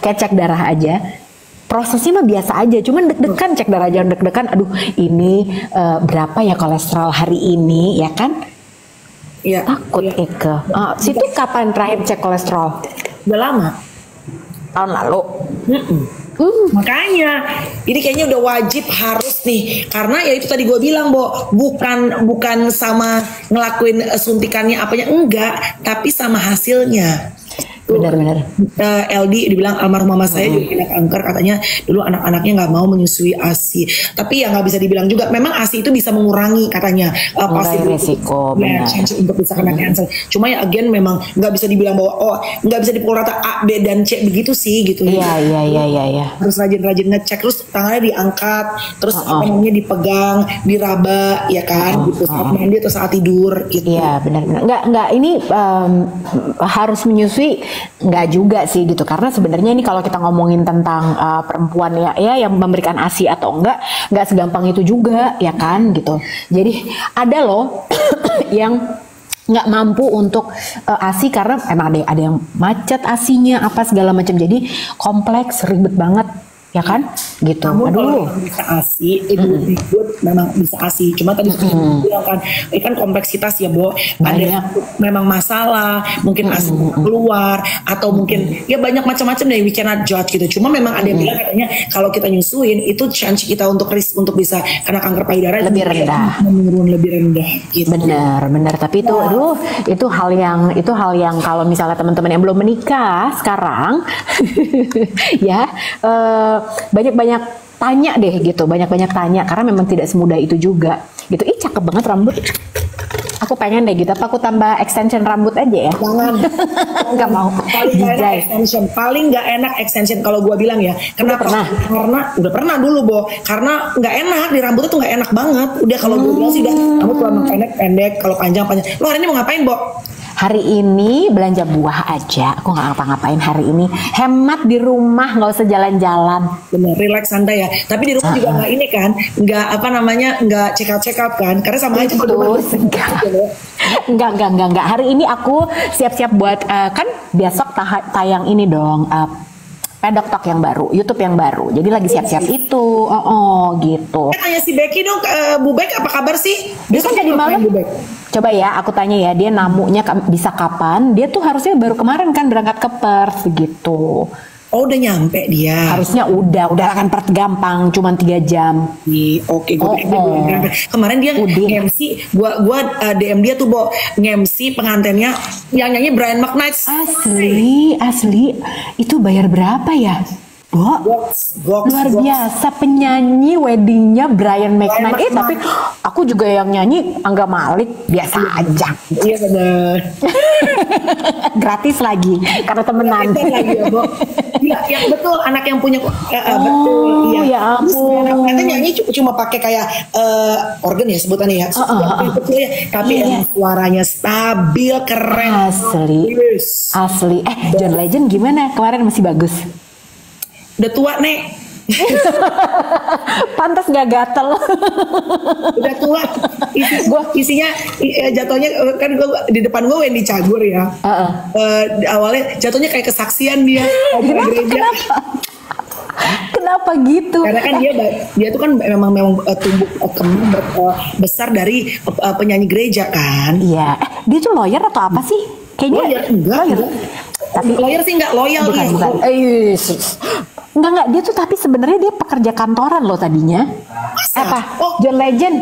kayak cek darah aja. Prosesnya mah biasa aja, cuman deg-degan cek darah aja, deg-degan. Aduh, ini berapa ya kolesterol hari ini, ya kan? Ya, takut Eke. Situ kapan terakhir cek kolesterol? Udah lama. Tahun lalu. Makanya ini kayaknya udah wajib, harus nih, karena ya itu tadi gue bilang, Bo, bukan sama ngelakuin suntikannya apanya, enggak, tapi sama hasilnya. Benar-benar. LD dibilang almarhum mama saya juga kena kanker, katanya dulu anak-anaknya nggak mau menyusui ASI, tapi ya nggak bisa dibilang juga, memang ASI itu bisa mengurangi katanya pasti resiko untuk bisa kena cancer. Cuma ya again memang nggak bisa dibilang bahwa nggak bisa dipukul rata A, B dan C begitu sih gitu. Iya. Harus rajin-rajin ngecek, terus tangannya diangkat, terus tangannya dipegang, diraba, ya kan, gitu saat mandi atau saat tidur gitu. Iya benar-benar. Nggak ini harus menyusui. Nggak juga sih gitu, karena sebenarnya ini kalau kita ngomongin tentang perempuan ya yang memberikan ASI atau nggak segampang itu juga ya kan gitu. Jadi ada loh yang nggak mampu untuk ASI karena emang ada yang macet ASInya apa segala macam, jadi kompleks, ribet banget ya kan gitu. Namun kalau bisa ASI itu memang bisa ASI, cuma tadi bilang kan ini kan kompleksitas ya, Bo, ada memang masalah mungkin ASI keluar atau mungkin ya banyak macam-macam deh, we cannot judge gitu. Cuma memang ada yang bilang katanya kalau kita nyusuin itu chance kita untuk risk untuk bisa kena kanker payudara lebih rendah, menurun lebih rendah gitu. Benar tapi itu hal yang kalau misalnya teman-teman yang belum menikah sekarang ya banyak-banyak tanya deh gitu, banyak-banyak tanya karena memang tidak semudah itu juga gitu. Cakep banget rambut, aku pengen deh gitu, apa aku tambah extension rambut aja ya? Jangan. Nggak mau. Paling nggak enak extension kalau gue bilang ya. Kenapa? Karena udah pernah dulu, Bo, karena nggak enak di rambutnya tuh, nggak enak banget. Udah kalau gue bilang sih rambut kalau pendek, kalau panjang. Lo hari ini mau ngapain, Bo? Hari ini belanja buah aja, aku nggak ngapa-ngapain hari ini, hemat di rumah, nggak usah jalan-jalan. Bener, relax santai ya. Tapi di rumah juga nggak ini kan, nggak check out kan, karena sama aja. Enggak. Hari ini aku siap-siap buat kan besok tayang ini dong. Pedok Talk yang baru, YouTube yang baru. Jadi lagi siap-siap itu. Gitu. Tanya si Becky dong, Bu Bek apa kabar sih? Dia kan jadi malam. Coba ya, aku tanya ya, dia namunya bisa kapan? Dia tuh harusnya baru kemarin kan berangkat ke Perth gitu. Oh, udah nyampe dia. Harusnya udah kan Perth gampang, cuma 3 jam. Oke, kemarin dia nge-MC, gua DM dia tuh, Bo, nge-MC pengantinnya yang nyanyi Brian McKnight. Asli. Itu bayar berapa ya? Luar biasa penyanyi weddingnya Brian McKnight. Tapi aku juga yang nyanyi Angga Malik biasa aja. Iya benar. Gratis lagi karena temenan. Ya betul, anak yang punya betul. Ya ampun. Ternyata nyanyi cuma pakai kayak organ ya sebutannya ya. Tapi suaranya stabil, keren. Asli. John Legend gimana? Kemarin masih bagus. Udah tua, Nek. Pantas gak gatel. Udah tua. Isinya jatuhnya kan gue di depan gue Wendy Cagur ya. Awalnya jatuhnya kayak kesaksian dia. Kenapa gitu? Karena kan dia tuh kan memang tumbuh kembang besar dari penyanyi gereja kan. Iya. Dia tuh lawyer atau apa sih? Kayaknya enggak. Tapi lawyer sih enggak, loyal. Bukan. Enggak, dia tuh tapi sebenarnya dia pekerja kantoran loh tadinya. Apa? John Legend.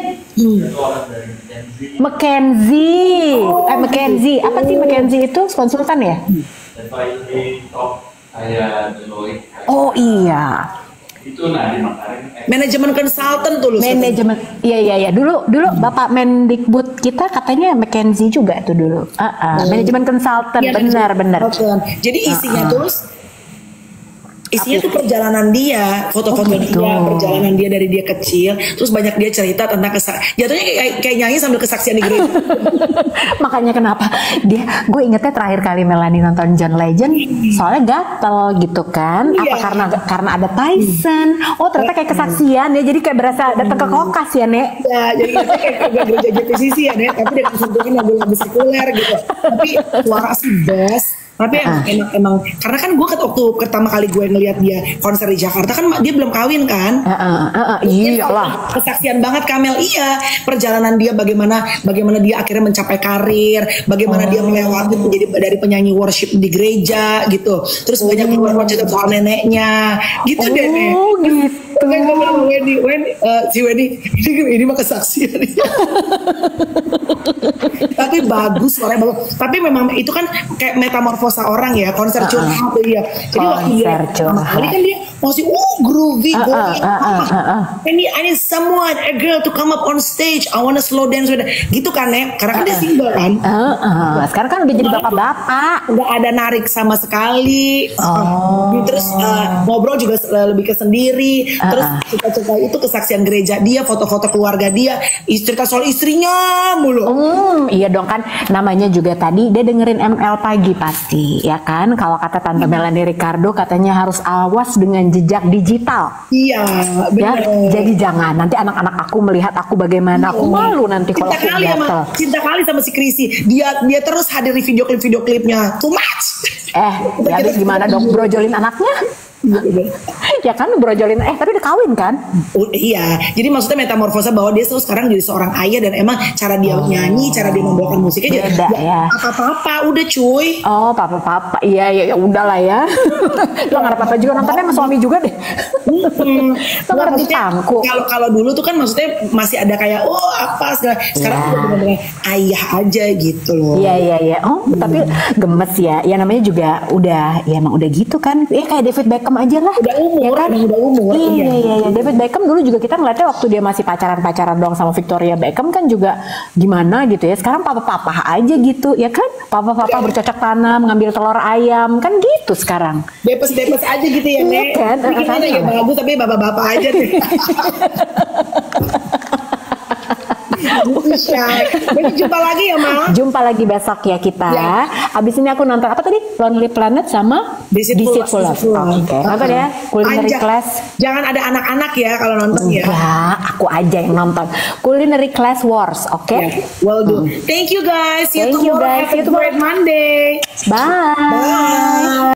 McKenzie. McKenzie. Apa sih McKenzie itu? Konsultan ya? Oh iya. Manajemen konsultan tuh lu. Manajemen, iya. Dulu Bapak Mendikbud kita katanya McKinsey juga tuh dulu. Manajemen konsultan, Ya, benar. Jadi isinya isinya tuh perjalanan dia, foto-foto dia, perjalanan dia dari dia kecil, terus banyak dia cerita tentang jatuhnya kayak nyanyi sambil kesaksian di gereja. Makanya kenapa gue ingetnya terakhir kali Melanie nonton John Legend, soalnya gatel gitu kan? Apa karena ada Tyson? Oh ternyata kayak kesaksian ya, jadi kayak berasa datang ke kokas ya Nek? Ya, jadi kayak gereja JPCC ya Nek, tapi dengan sentuhan lagu-lagu sekuler gitu. Tapi suara sih best. Tapi emang karena kan gue waktu pertama kali gue ngeliat dia konser di Jakarta kan dia belum kawin kan. Iya lah. Kesaksian banget Kamel. Iya, perjalanan dia bagaimana dia akhirnya mencapai karir, bagaimana dia melewati menjadi dari penyanyi worship di gereja gitu. Terus banyak keluar cerita soal neneknya gitu deh. Oh gitu. Si Wendy ini mah kesaksian. Tapi bagus suaranya bagus. Tapi memang itu kan kayak metamorfosa orang ya, konser curhat ya. Jadi waktu dia kali kan dia masih groovy, I need someone, a girl to come up on stage. I wanna slow dance with her. Gitu kan ya, karena kan dia single kan. Sekarang kan udah jadi bapak-bapak. Nggak ada narik sama sekali. Terus ngobrol juga lebih ke sendiri. Terus cerita-cerita itu kesaksian gereja dia, foto-foto keluarga dia, cerita soal istrinya mulu. Iya dong kan, namanya juga tadi dia dengerin ML pagi pasti, ya kan? Kalau kata Tante Melanie Ricardo katanya harus awas dengan jejak digital. Iya, benar. Ya, jadi jangan nanti anak-anak aku melihat aku bagaimana, aku malu nanti kalau aku gatel. Cinta kali sama si Chrissy, dia terus hadir di video klipnya, too much. Ya habis gimana dong brojolin anaknya? Ya kan brojolin, tapi udah kawin kan? Iya, jadi maksudnya metamorfosa bahwa dia sekarang jadi seorang ayah dan emang cara dia nyanyi, cara dia membawakan musiknya beda ya. Papa udah cuy. Oh papa, iya ya udahlah ya. Lo nggak apa-apa juga nontonnya sama suami juga deh. Lo ngerti tangku. Kalau dulu tuh kan maksudnya masih ada kayak apa sekarang udah bener-bener ayah aja gitu loh. Iya. Oh tapi gemes ya. Ya namanya juga udah, ya emang udah gitu kan. Kayak David Beckham aja lah. Udah umur, ya kan? udah umur. Iya. David Beckham dulu juga kita ngeliatnya waktu dia masih pacaran doang sama Victoria Beckham kan juga gimana gitu ya. Sekarang papa aja gitu, ya kan? Papa bercocok tanam, ngambil telur ayam, kan gitu sekarang. Depes aja gitu ya, Nek. Kan? Gimana ya bagus tapi bapak-bapak aja deh. Jadi jumpa lagi ya Ma. Jumpa lagi besok ya kita. Abis ini aku nonton apa tadi? Lonely Planet sama Deceitful Love. Oke. Nonton ya Culinary Class. Jangan ada anak-anak ya kalau nonton ya. Enggak, aku aja yang nonton. Culinary Class Wars, oke? Well do. Thank you guys. See you tomorrow. Have a great Monday. Bye.